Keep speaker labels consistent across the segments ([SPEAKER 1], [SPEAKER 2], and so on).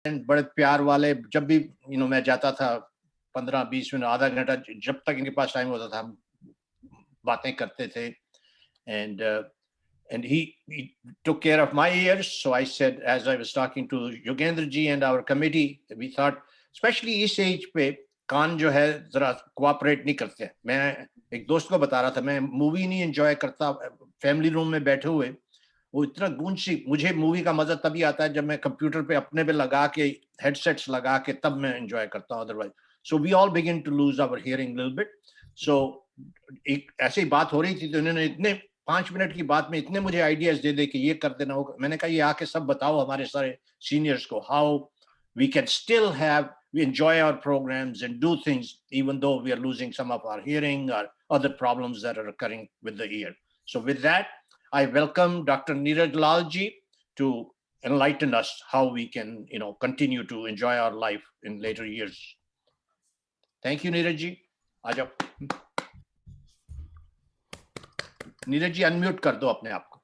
[SPEAKER 1] बड़े प्यार वाले, जब भी मैं जाता था 15-20 मिनट आधा घंटा, जब तक इनके पास टाइम होता था हम बातें करते थे. And he took care of my ears. So I said, as I was talking to Yogendra ji and our committee, we thought, especially इस एज पे कान जो है जरा कोऑपरेट नहीं करते. मैं एक दोस्त को बता रहा था, मैं मूवी नहीं एंजॉय करता फैमिली रूम में बैठे हुए. वो इतना गूंज सी, मुझे मूवी का मजा तभी आता है जब मैं कंप्यूटर पे अपने पे लगा के हेडसेट्स लगा के तब मैं एंजॉय करता हूँ. Otherwise so we all begin to lose our hearing little bit. So एक ऐसी बात हो रही थी तो उन्होंने इतने 5 मिनट की बात में इतने मुझे आइडियाज दे दे कि ये कर देना होगा. मैंने कहा ये आके सब बताओ हमारे सारे सीनियर्स को, how we can still have we enjoy our programs and do things even though we are losing some of our hearing or other problems that are occurring with the ear. So with that, I welcome Dr. Neeraj Lalji to enlighten us how we can, continue to enjoy our life in later years. Thank you, Neeraj ji. Aa jao. Neeraj ji unmute कर दो अपने आप को.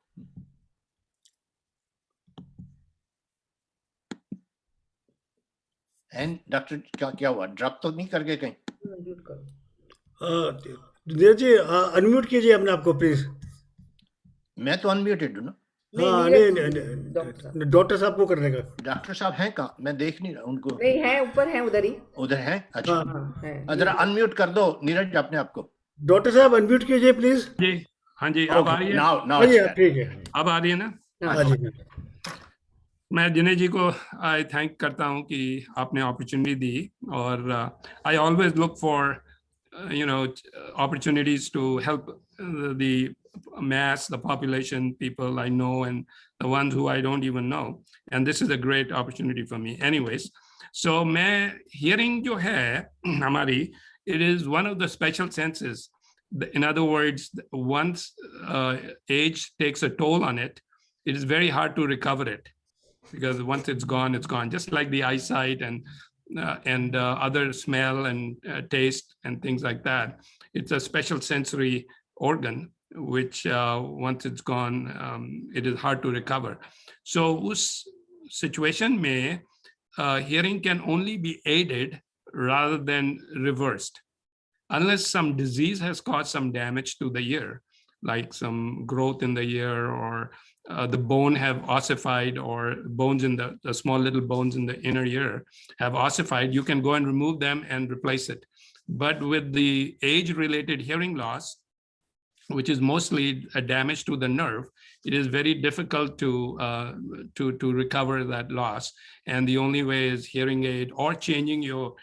[SPEAKER 1] And doctor क्या हुआ, drop तो नहीं कर गए कहीं?
[SPEAKER 2] नीरज जी अनम्यूट कीजिए अपने आप को प्लीज.
[SPEAKER 1] मैं तो अनम्यूटेड हूँ ना.
[SPEAKER 2] नहीं डॉक्टर साहब को करने का.
[SPEAKER 1] डॉक्टर साहब हैं कहाँ? मैं देख नहीं रहा उनको.
[SPEAKER 3] नहीं है, ऊपर है, उधर ही.
[SPEAKER 1] उधर है? अच्छा जरा अनम्यूट कर दो नीरज अपने आप को.
[SPEAKER 2] डॉक्टर साहब अनम्यूट कीजिए प्लीज.
[SPEAKER 4] जी हाँ जी, अब आ रही है?
[SPEAKER 1] नाउ
[SPEAKER 2] ठीक है,
[SPEAKER 4] अब आ रही है ना?
[SPEAKER 2] हाँ जी.
[SPEAKER 4] मैं दिनेश जी को आई थैंक करता हूँ कि आपने अपॉर्चुनिटी दी. और I always look for opportunities to help the mass, the population, people I know and the ones who I don't even know. And this is a great opportunity for me. Anyways, so मैं hearing जो है हमारी, it is one of the special senses. In other words, once age takes a toll on it, it is very hard to recover it, because once it's gone, it's gone. Just like the eyesight and other smell and taste and things like that. It's a special sensory organ, which once it's gone, it is hard to recover. So us situation mein, hearing can only be aided rather than reversed. Unless some disease has caused some damage to the ear, like some growth in the ear, or the bone have ossified, or bones in the small little bones in the inner ear have ossified, you can go and remove them and replace it. But with the age-related hearing loss, which is mostly a damage to the nerve, it is very difficult to recover that loss. And the only way is hearing aid or changing your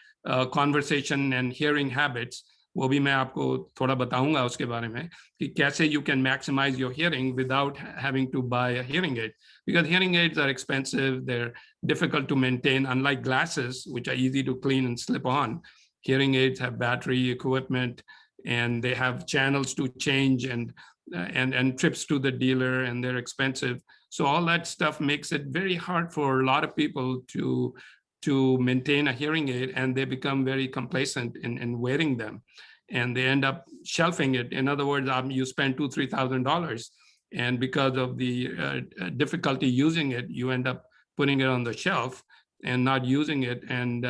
[SPEAKER 4] conversation and hearing habits. वो भी मैं आपको थोड़ा बताऊंगा उसके बारे में कि कैसे you can maximize your hearing without having to buy a hearing aid, because hearing aids are expensive, they're difficult to maintain. Unlike glasses, which are easy to clean and slip on, hearing aids have battery equipment, and they have channels to change and trips to the dealer, and they're expensive. So all that stuff makes it very hard for a lot of people to maintain a hearing aid, and they become very complacent in wearing them, and they end up shelving it. In other words, you spend $2,000-3,000, and because of the difficulty using it, you end up putting it on the shelf and not using it, and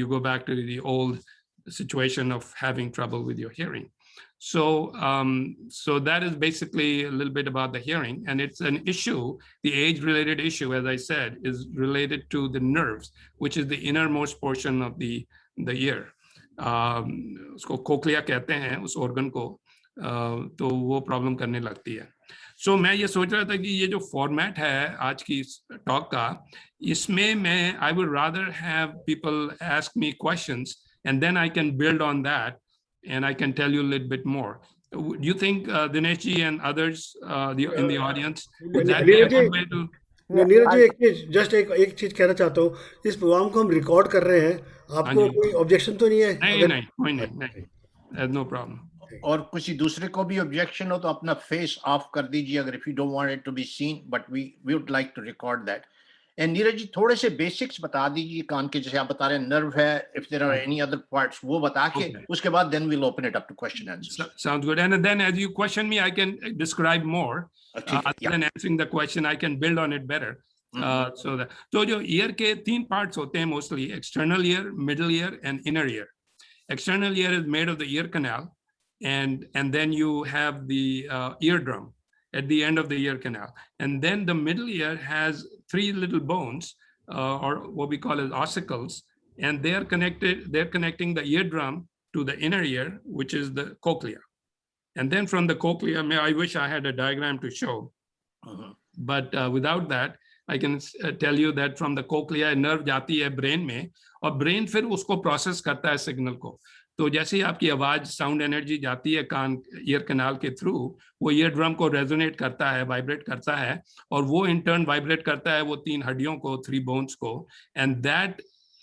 [SPEAKER 4] you go back to the old situation of having trouble with your hearing. So that is basically a little bit about the hearing, and it's an issue. The age-related issue, as I said, is related to the nerves, which is the innermost portion of the ear. उसको cochlea कहते हैं उस organ को, तो वो problem करने लगती है. So मैं ये सोच रहा था कि ये जो format है आज की talk का, इसमें मैं I would rather have people ask me questions, and then I can build on that, and I can tell you a little bit more. Do you think Dinesh ji and others in the audience, would that be a good way to?
[SPEAKER 2] Neeraj ji एक चीज कहना चाहता हूँ, इस programme को हम record कर रहे हैं, आपको कोई ऑब्जेक्शन तो नहीं है?
[SPEAKER 4] नहीं, कोई नहीं, no problem.
[SPEAKER 1] और किसी दूसरे को भी ऑब्जेक्शन हो तो अपना फेस ऑफ कर दीजिए, अगर if you don't want it to be seen, but we would like to record that. And Neeraj ji थोड़े से बेसिक्स बता दीजिए कान के, जैसे आप बता रहे हैं नर्व है, if there are any other parts वो बता के उसके बाद then we'll open it up to question answers.
[SPEAKER 4] Sounds good. And then as you question me, I can describe more. Other than answering the question, I can build on it better. तो जो year के 3 parts होते हैं mostly, external ear, middle ear and inner ear. External ear is made of the ear canal, and then you have the eardrum at the end of the ear canal. And then the middle ear has 3 little bones, or what we call as ossicles, and they're connecting the eardrum to the inner ear, which is the cochlea. And then from the cochlea, I wish I had a diagram to show, but without that, I can tell you that from the cochlea nerve जाती है brain में, और brain फिर उसको process करता है signal को. तो जैसे ही आपकी आवाज साउंड एनर्जी जाती है कान ईयर कैनाल के थ्रू, वो ईयर ड्रम को रेजोनेट करता है, वाइब्रेट करता है, और वो इन टर्न वाइब्रेट करता है वो 3 हड्डियों को, 3 बोन्स को, and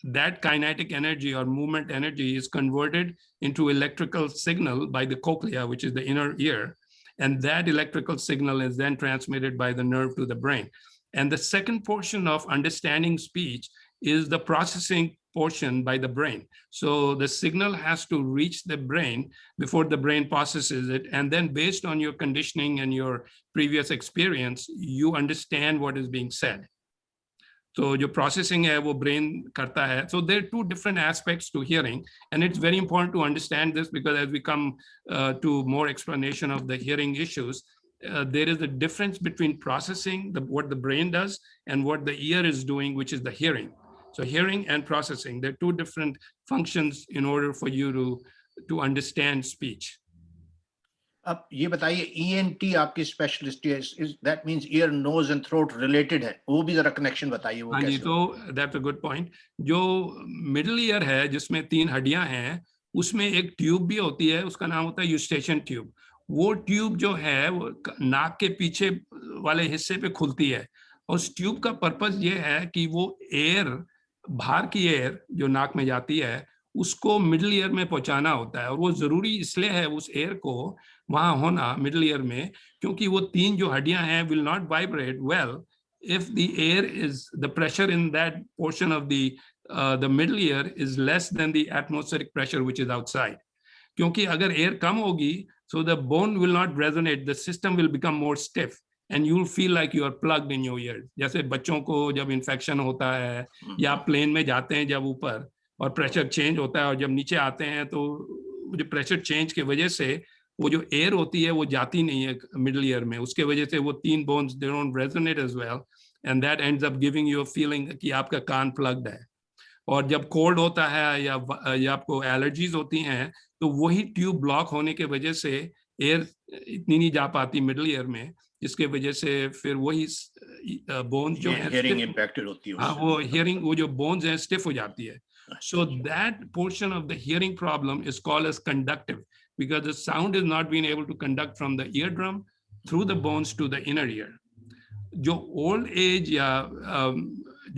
[SPEAKER 4] that kinetic energy or movement energy is converted into electrical signal by the cochlea, which is the inner ear, and that electrical signal is then transmitted by the nerve to the brain. And the second portion of understanding speech is the processing portion by the brain. So the signal has to reach the brain before the brain processes it. And then based on your conditioning and your previous experience, you understand what is being said. So your processing hai, wo brain karta hai. So there are 2 different aspects to hearing. And it's very important to understand this, because as we come to more explanation of the hearing issues, there is a difference between processing, what the brain does, and what the ear is doing, which is the hearing. So hearing and processing, they're 2 different functions in order for you to understand speech.
[SPEAKER 1] अब ये बताइए, ENT आपकी specialist है, that means ear, nose and throat related है, वो भी जरा connection बताइए वो
[SPEAKER 4] कैसे? हाँ जी, तो that's a good point. जो मिडिल ईयर है जिसमें 3 हड्डियां हैं, उसमें एक ट्यूब भी होती है, उसका नाम होता है यूस्टेशन ट्यूब. वो ट्यूब जो है वो नाक के पीछे वाले हिस्से पे खुलती है, और उस ट्यूब का पर्पस ये है कि वो एयर, बाहर की एयर जो नाक में जाती है, उसको मिडिल ईयर में पहुंचाना होता है. और वो जरूरी इसलिए है उस एयर को वहां होना मिडिल ईयर में, क्योंकि वो 3 जो हड्डियां हैं will not vibrate well if the air is, the pressure in that portion of the middle ear is less than the atmospheric pressure which is outside. क्योंकि अगर एयर कम होगी, so the bone will not resonate, the system will become more stiff and you will feel like you are plugged in your ear. जैसे बच्चों को जब infection होता है, या प्लेन में जाते हैं जब ऊपर और प्रेशर चेंज होता है, और जब नीचे आते हैं तो जो प्रेशर चेंज की वजह से वो जो एयर होती है वो जाती नहीं है मिडिल ईयर में, उसके वजह से वो 3 bones they don't resonate as well, and that ends up giving you a feeling कि आपका कान प्लग्ड है. और जब कोल्ड होता है या आपको एलर्जीज होती हैं, तो वही ट्यूब ब्लॉक होने के वजह से एयर इतनी नहीं जा पाती मिडिल ईयर में, जिसके वजह से फिर वही बोन्स जो है
[SPEAKER 1] हियरिंग इंपैक्टेड होती है,
[SPEAKER 4] वो हियरिंग, वो जो बोन्स हैं स्टिफ हो जाती है. So that portion of the hearing problem is called as conductive, because the sound is not being able to conduct from the eardrum through the bones to the inner ear. जो old age या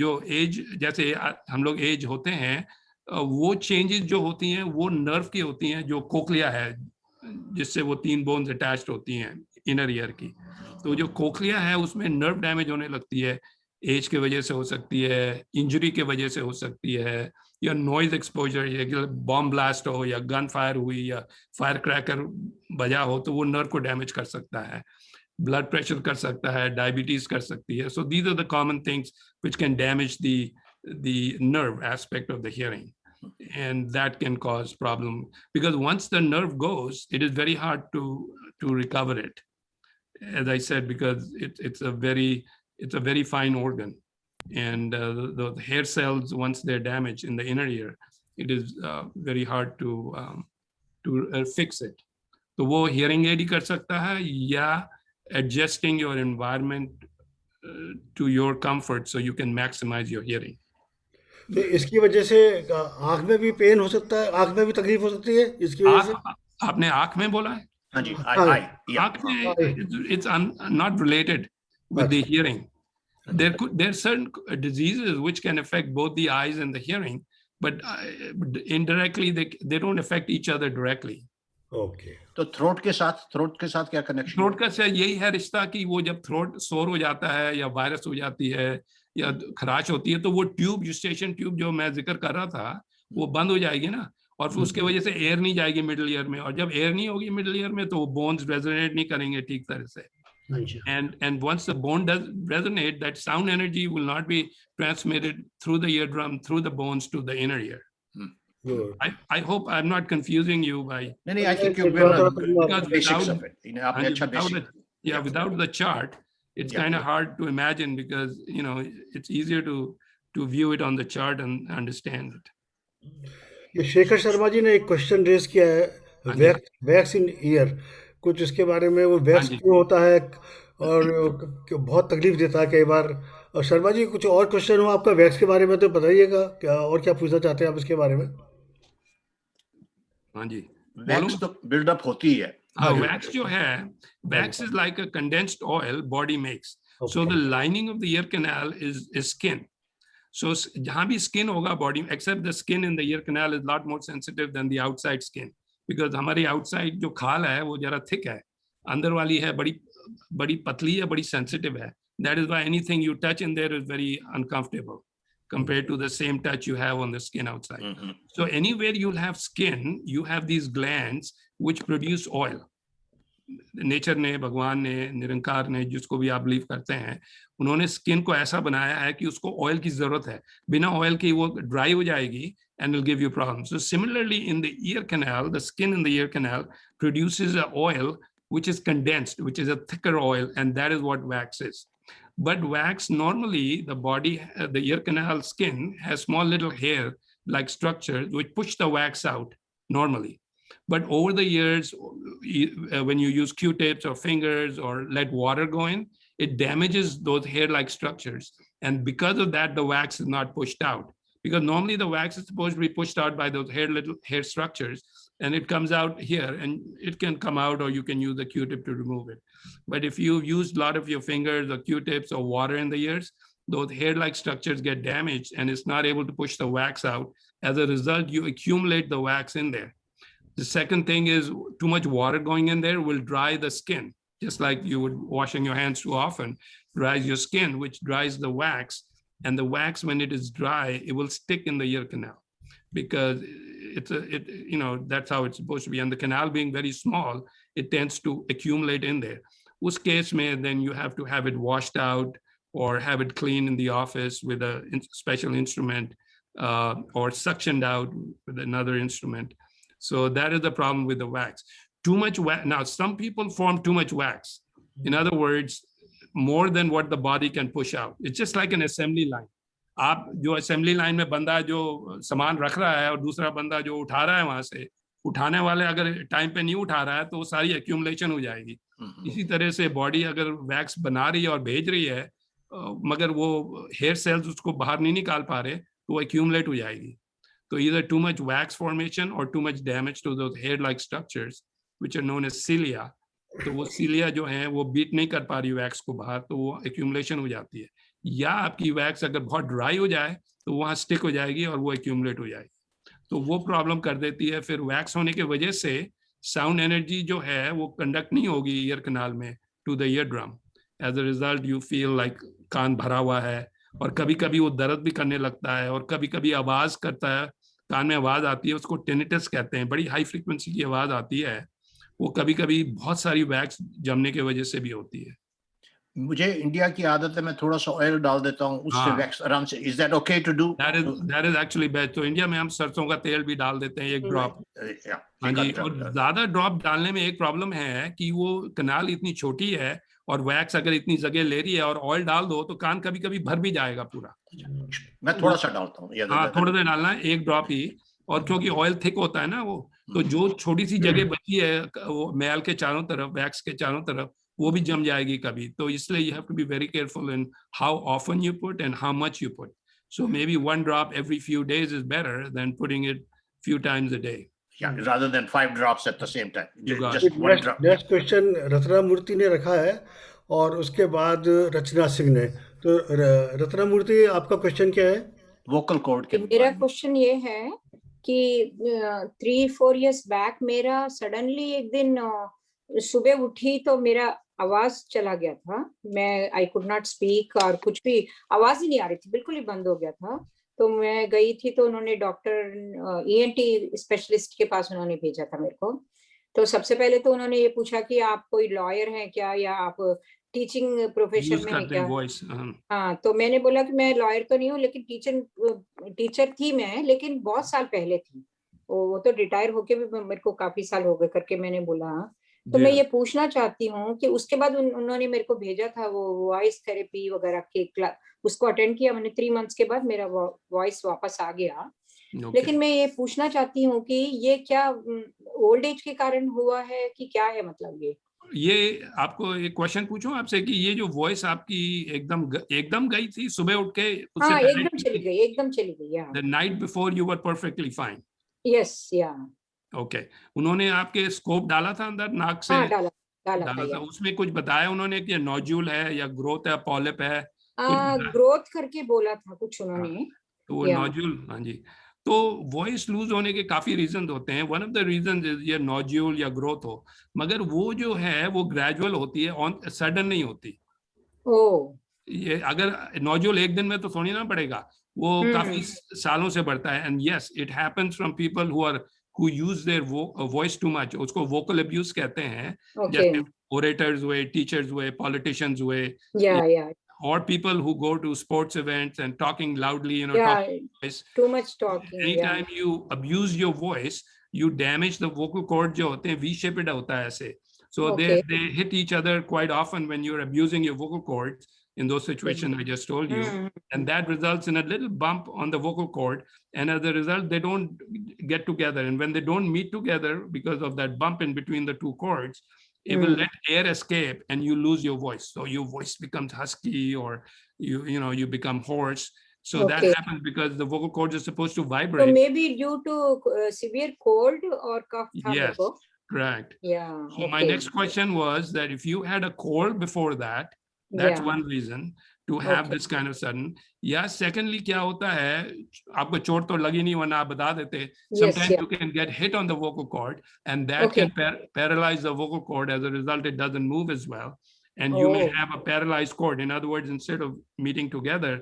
[SPEAKER 4] जो age, जैसे हम लोग as होते हैं, वो changes जो होती हैं वो नर्व की होती हैं, जो कोक्लिया है जिससे वो 3 बोन्स अटैच्ड होती हैं इनर ईयर की. तो जो कोक्लिया है उसमें नर्व डैमेज होने लगती है, एज के वजह से हो सकती है, इंजरी के वजह से हो सकती है, या नॉइज एक्सपोजर, या बॉम्ब ब्लास्ट हो, या गन फायर हुई, या फायर क्रैकर बजा हो, तो वो नर्व को डैमेज कर सकता है, ब्लड प्रेशर कर सकता है, डायबिटीज कर सकती है. So these are the common things which can damage the nerve aspect of the hearing, and that can cause problem, because once the nerve goes, it is very hard to recover it, as I said, because it's a very fine organ, and the hair cells, once they're damaged in the inner ear, it is very hard to fix it. तो वो hearing aid ही कर सकता है, या adjusting your environment to your comfort so you can maximize your hearing.
[SPEAKER 2] तो इसकी वजह से आँख में भी पेन हो सकता है, आँख में भी तकलीफ हो सकती है इसकी वजह से?
[SPEAKER 4] आपने आँख में बोला है?
[SPEAKER 1] हाँ जी,
[SPEAKER 4] आँख में it's not related with the hearing. There are certain diseases which can affect both the eyes and the hearing, but indirectly they don't affect each other directly.
[SPEAKER 2] Okay.
[SPEAKER 1] तो थ्रोट के साथ क्या कनेक्शन?
[SPEAKER 4] थ्रोट का से यही है रिश्ता कि वो जब थ्रोट सोर हो जाता है, या वायरस हो जाती है, या खराश होती है, तो वो ट्यूब, यूस्टेशन ट्यूब जो मैं जिक्र कर रहा था, वो बंद हो जाएगी ना, और फिर उसके वजह से एयर नहीं जाएगी मिडिल ईयर में, और जब एयर नहीं होगी मिडिल ईयर में तो वो बोन्स रेजोनेट नहीं करेंगे ठीक तरह से. And once the bone does resonate, that sound energy will not be transmitted through the eardrum, through the bones to the inner ear.
[SPEAKER 2] Good.
[SPEAKER 4] I hope I'm not confusing you by,
[SPEAKER 1] नहीं, I think you've
[SPEAKER 2] थोड़ा
[SPEAKER 1] been
[SPEAKER 2] थोड़ा
[SPEAKER 4] because
[SPEAKER 1] basics
[SPEAKER 4] without,
[SPEAKER 1] of it. आपने अच्छा basic.
[SPEAKER 4] without the chart, it's
[SPEAKER 1] Yeah.
[SPEAKER 4] kind of hard to imagine, because it's easier to view it on the chart and understand it.
[SPEAKER 2] ये शेखर शर्मा जी ने एक question raise किया है,
[SPEAKER 4] हाँ जी।
[SPEAKER 2] Wax इन year, कुछ इसके बारे में, वो वैक्स
[SPEAKER 4] हाँ जी।
[SPEAKER 2] क्यों होता है और बहुत तकलीफ देता है कई बार। और शर्मा जी, कुछ और क्वेश्चन हो आपका वैक्स के बारे में तो बताइएगा, क्या और क्या पूछना चाहते हैं आप इसके बारे में?
[SPEAKER 4] हाँ जी,
[SPEAKER 1] वैक्स तो बिल्डअप होती है।
[SPEAKER 4] हाँ, वैक्स जो है, wax is like a condensed oil body makes. So the lining of the ear canal is skin. So जहाँ भी skin होगा body, except the skin in the ear canal is lot more sensitive than the outside skin, because हमारी outside जो खाल है वो जरा thick है, अंदर वाली है बड़ी पतली है, बड़ी sensitive है. That is why anything you touch in there is very uncomfortable compared to the same touch you have on the skin outside. So anywhere you'll have skin, you have these glands which produce oil. Nature ने, भगवान ने, निरंकार ने, जिसको भी आप believe करते हैं, उन्होंने स्किन को ऐसा बनाया है कि उसको ऑयल की जरूरत है. बिना ऑयल के वो ड्राई हो जाएगी and will give you problems. So similarly, in the ear canal, the skin in the ear canal produces an oil which is condensed, which is a thicker oil, and that is what wax is. But wax, normally the body, the ear canal skin has small little hair like structures which push the wax out normally. But over the years, when you use Q-tips or fingers or let water go in, it damages those hair-like structures. And because of that, the wax is not pushed out. Because normally the wax is supposed to be pushed out by those little hair structures, and it comes out here, and it can come out, or you can use a Q-tip to remove it. But if you've used a lot of your fingers or Q-tips or water in the ears, those hair-like structures get damaged, and it's not able to push the wax out. As a result, you accumulate the wax in there. The second thing is too much water going in there will dry the skin, just like you would washing your hands too often dries your skin, which dries the wax. And the wax, when it is dry, it will stick in the ear canal, because that's how it's supposed to be. And the canal being very small, it tends to accumulate in there. Us case mein, then you have to have it washed out or have it cleaned in the office with a special instrument, or suctioned out with another instrument. So that is the problem with the wax. Too much wax. Now, some people form too much wax. In other words, more than what the body can push out. It's just like an assembly line. आप जो assembly line में बंदा जो सामान रख रहा है और दूसरा बंदा जो उठा रहा है वहां से, उठाने वाले अगर टाइम पे नहीं उठा रहा है तो वो सारी accumulation हो जाएगी. इसी तरह से बॉडी अगर वैक्स बना रही है और भेज रही है, मगर वो हेयर सेल्स उसको बाहर नहीं निकाल पा रहे, तो वो accumulate हो जाएगी. So either too much wax formation or too much damage to those hair-like structures, which are known as cilia. तो वो cilia जो है वो बीट नहीं कर पा रही वैक्स को बाहर, तो वो accumulation हो जाती है. या आपकी वैक्स अगर बहुत ड्राई हो जाए तो वहाँ स्टिक हो जाएगी और वो accumulate हो जाएगी. तो वो प्रॉब्लम कर देती है. फिर वैक्स होने की वजह से साउंड एनर्जी जो है वो कंडक्ट नहीं होगी ईयर कनाल में to the ear drum. As a result you feel like कान भरा हुआ है, और कभी कभी वो दर्द भी करने लगता है, और कभी कभी आवाज करता है, कान में आवाज आती है, उसको टेनिटस कहते हैं, बड़ी हाई फ्रीक्वेंसी की आवाज आती है. वो कभी कभी बहुत सारी वैक्स जमने की वजह से भी होती है.
[SPEAKER 1] मुझे इंडिया की आदत है, मैं थोड़ा सा ऑयल डाल देता हूँ, उससे वैक्स आराम से. Is that okay to do?
[SPEAKER 4] That is actually best. तो इंडिया में हम सरसों का तेल भी डाल देते हैं, एक ड्रॉप. हाँ जी. और ज्यादा ड्रॉप डालने में एक प्रॉब्लम है कि वो कनाल इतनी छोटी है और वैक्स अगर इतनी जगह ले रही है और ऑयल डाल दो तो कान कभी कभी भर भी जाएगा पूरा.
[SPEAKER 1] मैं थोड़ा सा डालता हूँ.
[SPEAKER 4] हाँ, थोड़ा सा डालना है, एक ड्रॉप ही. और क्योंकि ऑयल थिक होता है ना वो, तो जो छोटी सी जगह बची है वो मैल के चारों तरफ, वैक्स के चारों तरफ, वो भी जम जाएगी कभी. तो इसलिए you have to be very careful in how often you put and how much you put. So maybe one drop every few days is better than putting it few times a day.
[SPEAKER 1] Yeah, rather than 5 drops at the same time.
[SPEAKER 2] Just one drop. Next question Ratna Murthy ने रखा है, और उसके बाद रचना सिंह ने. तो रत्ना मूर्ति, आपका question क्या है?
[SPEAKER 1] वोकल कॉर्ड के.
[SPEAKER 3] मेरा क्वेश्चन ये है कि 3-4 years बैक मेरा सडनली एक दिन सुबह उठी तो मेरा आवाज चला गया था. मैं आई कुड नॉट स्पीक, और कुछ भी आवाज ही नहीं आ रही थी, बिल्कुल ही बंद हो गया था. तो मैं गई थी, तो उन्होंने डॉक्टर ENT स्पेशलिस्ट के पास उन्होंने भेजा था मेरे को. तो सबसे पहले तो उन्होंने ये पूछा कि आप कोई लॉयर हैं क्या, या आप टीचिंग प्रोफेशन
[SPEAKER 4] यूज
[SPEAKER 3] में है
[SPEAKER 4] करते हैं
[SPEAKER 3] क्या?
[SPEAKER 4] वॉइस।
[SPEAKER 3] हाँ, तो मैंने बोला कि मैं लॉयर तो नहीं हूँ, लेकिन टीचर थी मैं, लेकिन बहुत साल पहले थी। वो तो रिटायर होके भी मेरे को काफी साल हो गए करके मैंने बोला। तो मैं ये पूछना चाहती हूँ कि उसके बाद उन्होंने मेरे को भेजा था वो वॉइस थेरेपी वगैरह के क्लास, उसको अटेंड किया मैंने। 3 मंथ्स के बाद मेरा वॉइस वापस आ गया। लेकिन मैं ये पूछना चाहती हूँ कि ये क्या ओल्ड एज के कारण हुआ है कि क्या है, मतलब
[SPEAKER 4] ये आपको एक क्वेश्चन पूछूं आपसे कि ये जो वॉइस आपकी एकदम गई थी सुबह उठ के, उससे
[SPEAKER 3] हाँ,
[SPEAKER 4] पहले
[SPEAKER 3] एकदम चली गई या
[SPEAKER 4] the night before you were perfectly fine?
[SPEAKER 3] Yes या
[SPEAKER 4] ओके। उन्होंने आपके स्कोप डाला था अंदर नाक से?
[SPEAKER 3] हाँ, डाला था
[SPEAKER 4] डाला था,
[SPEAKER 3] या
[SPEAKER 4] उसमें कुछ बताया उन्होंने कि नोड्यूल है या ग्रोथ है, पॉलिप है, कुछ बताया?
[SPEAKER 3] ग्रोथ करके बोला था कुछ
[SPEAKER 4] हाँ,
[SPEAKER 3] उन्होंने।
[SPEAKER 4] तो वो
[SPEAKER 3] या
[SPEAKER 4] नोड्यूल, हाँ जी। तो वॉइस लूज होने के काफी रीजन होते हैं। वन ऑफ द रीजन ये नोड्यूल या ग्रोथ हो, मगर वो जो है वो ग्रेजुअल होती है, ऑन सडन नहीं होती।
[SPEAKER 3] ओ
[SPEAKER 4] ये अगर नोड्यूल एक दिन में तो थोड़ी ना पड़ेगा, वो काफी सालों से बढ़ता है। And yes, it happens from people who use their voice too much, उसको वोकल अब्यूज कहते हैं।
[SPEAKER 3] ओके
[SPEAKER 4] जैसे ओरेटर्स हुए, टीचर्स हुए, पॉलिटिशियंस हुए,
[SPEAKER 3] या
[SPEAKER 4] or people who go to sports events and talking loudly,
[SPEAKER 3] या
[SPEAKER 4] talking voice.
[SPEAKER 3] Too much talking या
[SPEAKER 4] Anytime you abuse your voice, you damage the vocal cord जो होते हैं, V-shaped होता है ऐसे. So
[SPEAKER 3] okay
[SPEAKER 4] they hit each other quite often when you're abusing your vocal cords in those situations I just told you. And that results in a little bump on the vocal cord. And as a result, they don't get together. And when they don't meet together because of that bump in between the two cords, it will let air escape and you lose your voice. So your voice becomes husky, or you become hoarse. So that
[SPEAKER 3] Okay.
[SPEAKER 4] happens because the vocal cords are supposed to
[SPEAKER 3] So
[SPEAKER 4] vibrate.
[SPEAKER 3] maybe due to severe cold or cough था मेरे
[SPEAKER 4] Yes,
[SPEAKER 3] को.
[SPEAKER 4] correct.
[SPEAKER 3] Yeah.
[SPEAKER 4] So my next question was that if you had a cold before that, that's
[SPEAKER 3] Yeah.
[SPEAKER 4] one reason to have
[SPEAKER 3] Okay.
[SPEAKER 4] this kind of sudden. Yeah, secondly, क्या होता है, आपको चोट तो लगी नहीं, वरना आप बता देते. Sometimes
[SPEAKER 3] yeah.
[SPEAKER 4] you can get hit on the vocal cord, and that
[SPEAKER 3] Okay.
[SPEAKER 4] can paralyze the vocal cord. As a result, it doesn't move as well. And you may
[SPEAKER 3] Oh.
[SPEAKER 4] have a paralyzed cord. In other words, instead of meeting together,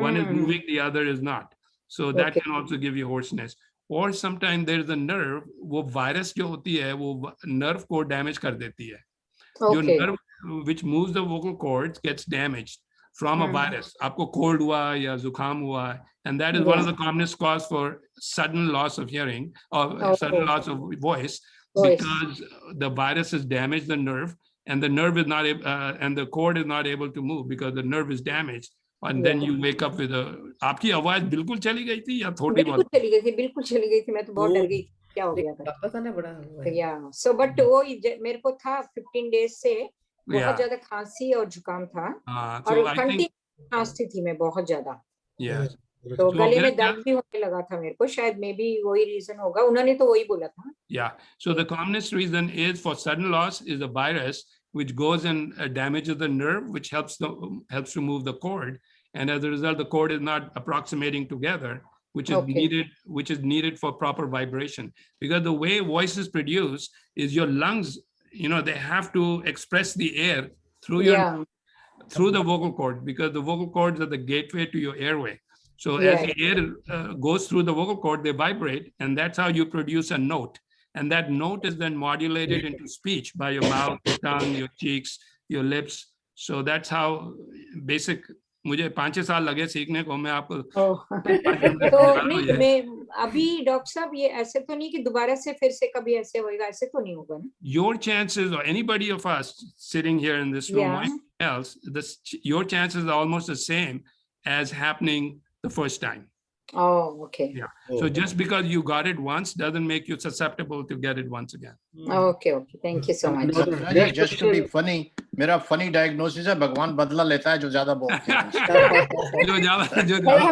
[SPEAKER 4] one is moving, the other is not. So that
[SPEAKER 3] Okay.
[SPEAKER 4] can also give you hoarseness. और sometime there is a nerve, वो virus जो होती है वो nerve को damage कर देती है। जो
[SPEAKER 3] Okay.
[SPEAKER 4] Nerve which moves the vocal cords gets damaged from a virus. आपको कोल्ड हुआ या जुकाम हुआ, and that is one of the commonest cause for sudden loss of hearing और sudden loss of voice, because the virus has damaged the nerve, and the nerve is not and the cord is not able to move because the nerve is damaged. And then you wake up with a, आपकी आवाज बिल्कुल चली गई थी या थोड़ी
[SPEAKER 3] बिल्कुल
[SPEAKER 4] बहुत?
[SPEAKER 3] चली गई थी, बिल्कुल चली गई थी। मैं तो बहुत डर गई थी, क्या हो गया था।
[SPEAKER 5] पता नहीं बड़ा हुआ है।
[SPEAKER 3] या सो बट वो मेरे को था 15 डेज से बहुत
[SPEAKER 4] Yeah.
[SPEAKER 3] ज्यादा खांसी और जुकाम था,
[SPEAKER 4] So
[SPEAKER 3] और
[SPEAKER 4] I think
[SPEAKER 3] कंटिन्यू खांसती थी मैं बहुत ज्यादा।
[SPEAKER 4] yes.
[SPEAKER 3] तो
[SPEAKER 4] So
[SPEAKER 3] गले
[SPEAKER 4] मेरा
[SPEAKER 3] में दर्द भी होने लगा था मेरे को, शायद मे बी वही रीजन होगा, उन्होंने तो वही बोला था।
[SPEAKER 4] Yeah. So the commonest reason is for sudden loss is a virus which goes and damages the nerve, which helps to move the cord, and as a result, the cord is not approximating together, which is needed for proper vibration. Because the way voice is produced is your lungs, they have to express the air through through the vocal cord, because the vocal cords are the gateway to your airway. So as the air goes through the vocal cord, they vibrate, and that's how you produce a note. And that note is then modulated into speech by your mouth, your tongue, your cheeks, your lips. So that's how basic. मुझे 5-6 साल लगे सीखने को, मैं आपको
[SPEAKER 3] तो नहीं, मैं अभी डॉक्टर साहब ये ऐसे तो नहीं कि दोबारा से फिर से कभी ऐसे होएगा, ऐसे तो नहीं होगा ना?
[SPEAKER 4] Your chances, or anybody of us sitting here in this room, or anyone else, your chances are almost the same as happening the first time.
[SPEAKER 3] Oh, okay.
[SPEAKER 4] Yeah. So just because you got it once doesn't make you susceptible to get it once again.
[SPEAKER 3] Okay. Thank you so much.
[SPEAKER 1] Just to be funny, मेरा funny diagnosis है, भगवान बदला लेता है जो ज्यादा बोलते हैं।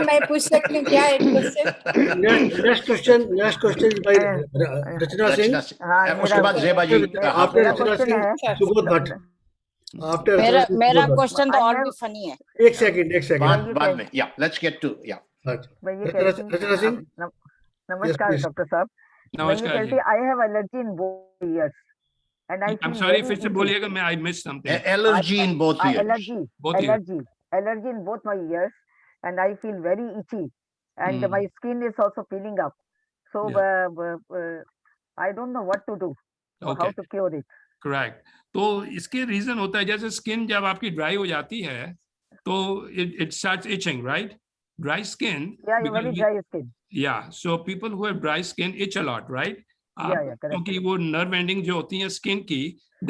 [SPEAKER 3] मैं पूछ सकती हूँ क्या एक क्वेश्चन?
[SPEAKER 2] नेक्स्ट क्वेश्चन by रचना सिंह।
[SPEAKER 1] उसके बाद जेबा जी।
[SPEAKER 2] आफ्टर रचना सिंह सुबोध भट्ट। आफ्टर
[SPEAKER 5] मेरा क्वेश्चन तो और भी फनी है।
[SPEAKER 2] एक सेकंड
[SPEAKER 1] बाद में। Yeah, let's get to
[SPEAKER 2] रचना सिंह।
[SPEAKER 6] नमस्कार डॉक्टर साहब।
[SPEAKER 4] नमस्कार जी।
[SPEAKER 6] I have allergy in both ears and I feel
[SPEAKER 4] I'm sorry,
[SPEAKER 6] very
[SPEAKER 4] फिर से
[SPEAKER 6] itchy.
[SPEAKER 4] बोलिएगा, मैं I missed something.
[SPEAKER 1] allergy in both ears.
[SPEAKER 6] Allergy in both my ears, and I feel very itchy, and my skin is also peeling up. So I don't know what to do, or how to cure it.
[SPEAKER 4] Correct. तो इसके reason होता है जैसे skin जब आपकी dry हो जाती है तो it starts itching, right? Dry skin.
[SPEAKER 6] Yeah,
[SPEAKER 4] because
[SPEAKER 6] very
[SPEAKER 4] we-
[SPEAKER 6] dry skin.
[SPEAKER 4] Yeah, so people who have dry skin itch a lot, right?
[SPEAKER 6] Yeah, yeah, correct.
[SPEAKER 4] क्योंकि वो nerve ending जो होती है skin की,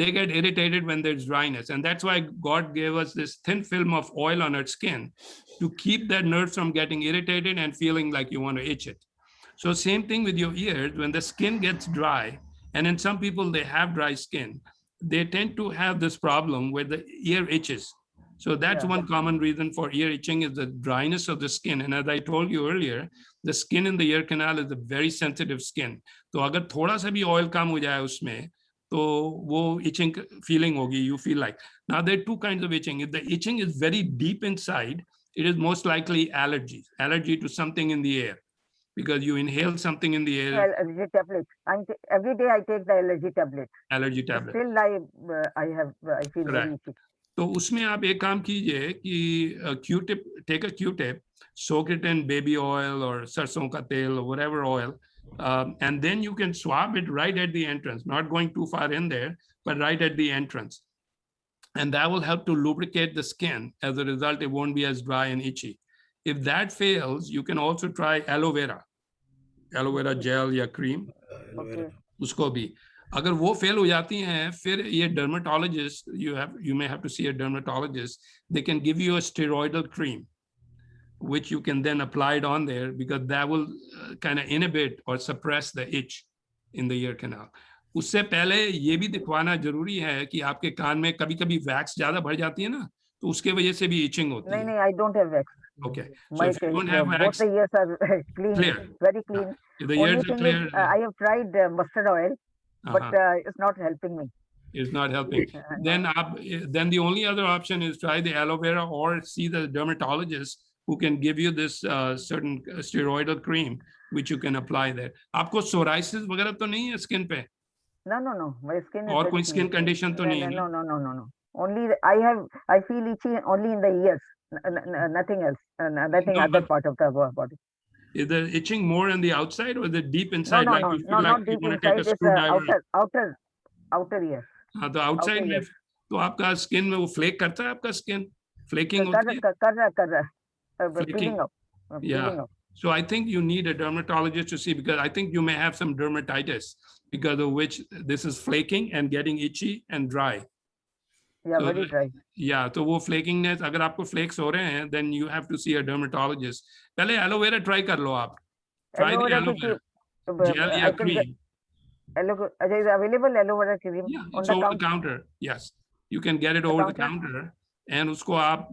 [SPEAKER 4] they get irritated when there's dryness, and that's why God gave us this thin film of oil on our skin to keep that nerves from getting irritated and feeling like you want to itch it. So same thing with your ears. When the skin gets dry, and in some people they have dry skin, they tend to have this problem where the ear itches. So that's
[SPEAKER 6] Yeah.
[SPEAKER 4] one common reason for ear itching is the dryness of the skin. And as I told you earlier, the skin in the ear canal is a very sensitive skin. तो अगर थोड़ा सा भी oil कम हो जाए उसमें, तो वो itching feeling होगी. You feel like. Now there are two kinds of itching. If the itching is very deep inside, it is most likely allergy to something in the air, because you inhale something in the air.
[SPEAKER 6] Allergy tablet. Every day I take the allergy tablet.
[SPEAKER 4] Allergy tablet.
[SPEAKER 6] Still I feel very
[SPEAKER 4] Correct.
[SPEAKER 6] itchy.
[SPEAKER 4] तो उसमें आप एक काम कीजिए कि Q-tip, take a Q-tip, soak it in baby oil or सरसों का तेल or whatever oil, and then you can swab it right at the entrance, not going too far in there, but right at the entrance. And that will help to lubricate the skin. As a result, it won't be as dry and itchy. If that fails, you can also try aloe vera gel या cream,
[SPEAKER 6] Okay.
[SPEAKER 4] उसको भी अगर वो fail हो जाती हैं फिर ये dermatologist, you may have to see a dermatologist. They can give you a steroidal cream which you can then apply it on there, because that will kind of inhibit or suppress the itch in the ear canal. उससे पहले ये भी दिखवाना जरूरी है कि आपके कान में कभी-कभी वैक्स ज्यादा भर जाती है ना, तो उसके वजह से भी itching होती
[SPEAKER 6] नहीं
[SPEAKER 4] है.
[SPEAKER 6] नहीं, I don't have wax.
[SPEAKER 4] Okay, so
[SPEAKER 6] My
[SPEAKER 4] if you don't have
[SPEAKER 6] both
[SPEAKER 4] wax,
[SPEAKER 6] the ears are clean,
[SPEAKER 4] Clear.
[SPEAKER 6] very clean.
[SPEAKER 4] if the
[SPEAKER 6] Only
[SPEAKER 4] ears are
[SPEAKER 6] thing
[SPEAKER 4] clear,
[SPEAKER 6] is, I have tried mustard oil, but it's not helping me.
[SPEAKER 4] it's not helping. Then the only other option is try the aloe vera or see the dermatologist who can give you this certain steroidal cream which you can apply there. आपको psoriasis वगैरह तो नहीं है skin पे?
[SPEAKER 6] No, my skin is
[SPEAKER 4] और
[SPEAKER 6] very
[SPEAKER 4] कोई skin
[SPEAKER 6] clean.
[SPEAKER 4] condition तो नहीं है
[SPEAKER 6] No,
[SPEAKER 4] ना?
[SPEAKER 6] no. Only I feel itchy only in the ears. Nothing else. Nothing
[SPEAKER 4] No,
[SPEAKER 6] other
[SPEAKER 4] but-
[SPEAKER 6] part of the body.
[SPEAKER 4] Is the itching more on the outside or the deep inside?
[SPEAKER 6] No,
[SPEAKER 4] Like you feel like
[SPEAKER 6] not
[SPEAKER 4] you
[SPEAKER 6] deep
[SPEAKER 4] want to take
[SPEAKER 6] inside.
[SPEAKER 4] a
[SPEAKER 6] It's
[SPEAKER 4] screwdriver?
[SPEAKER 6] outer ear.
[SPEAKER 4] हाँ, तो outside
[SPEAKER 6] outer
[SPEAKER 4] में
[SPEAKER 6] ear.
[SPEAKER 4] तो आपका skin में वो flake करता है आपका skin? Flaking
[SPEAKER 6] कर
[SPEAKER 4] होती है?
[SPEAKER 6] रहा
[SPEAKER 4] Flaking.
[SPEAKER 6] peeling out.
[SPEAKER 4] Yeah.
[SPEAKER 6] Peeling out.
[SPEAKER 4] So I think you need a dermatologist to see, because I think you may have some dermatitis because of which this is flaking and getting itchy and dry.
[SPEAKER 6] Yeah,
[SPEAKER 4] So
[SPEAKER 6] very dry.
[SPEAKER 4] Yeah, तो वो flakiness, अगर आपको flakes हो रहे हैं, then you have to see a dermatologist. पहले aloe vera try कर लो आप. Try the
[SPEAKER 6] Aloe vera
[SPEAKER 4] aloe vera. Gel
[SPEAKER 6] I
[SPEAKER 4] या
[SPEAKER 6] can get
[SPEAKER 4] cream.
[SPEAKER 6] is available aloe vera cream
[SPEAKER 4] Yeah,
[SPEAKER 6] on
[SPEAKER 4] it's
[SPEAKER 6] the
[SPEAKER 4] over the
[SPEAKER 6] counter.
[SPEAKER 4] counter. Yes, you can get it over the counter, and उसको आप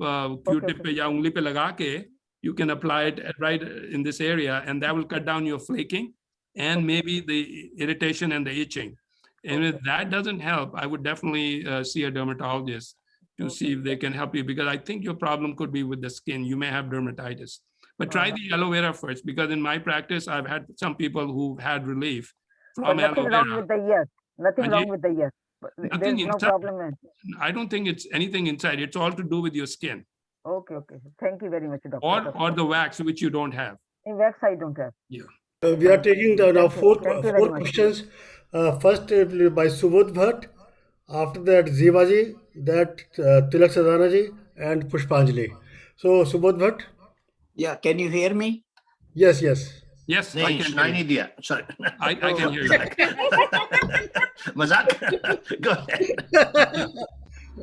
[SPEAKER 4] Q-tip
[SPEAKER 6] okay.
[SPEAKER 4] पे या उंगली पे लगा के, you can apply it right in this area, and that will cut down your flaking and maybe the irritation and the itching. And if that doesn't help, I would definitely see a dermatologist to see if they can help you, because I think your problem could be with the skin. You may have dermatitis, but try the aloe vera first, because in my practice, I've had some people who've had relief from
[SPEAKER 6] Nothing
[SPEAKER 4] aloe
[SPEAKER 6] wrong
[SPEAKER 4] vera.
[SPEAKER 6] with the ears. Nothing
[SPEAKER 4] Haji?
[SPEAKER 6] wrong with the ears.
[SPEAKER 4] Nothing
[SPEAKER 6] There's no
[SPEAKER 4] inside.
[SPEAKER 6] problem.
[SPEAKER 4] I don't think it's anything inside. It's all to do with your skin
[SPEAKER 6] Okay. Thank you very much, doctor.
[SPEAKER 4] or the wax, which you don't have.
[SPEAKER 6] In wax I don't have.
[SPEAKER 2] We are taking now
[SPEAKER 6] Thank you.
[SPEAKER 2] four
[SPEAKER 6] Thank you very much.
[SPEAKER 2] questions. First by Subodh Bhatt, after that Zivaji, that Tilak Sadhana ji, and Pushpanjali. So Subodh Bhatt,
[SPEAKER 7] Yeah, can you hear me?
[SPEAKER 2] yes.
[SPEAKER 4] Yes, I
[SPEAKER 1] नहीं
[SPEAKER 4] can hear
[SPEAKER 1] सुनाई नहीं
[SPEAKER 4] you.
[SPEAKER 1] दिया. Sorry.
[SPEAKER 4] I can hear you.
[SPEAKER 1] मजाक. Go ahead.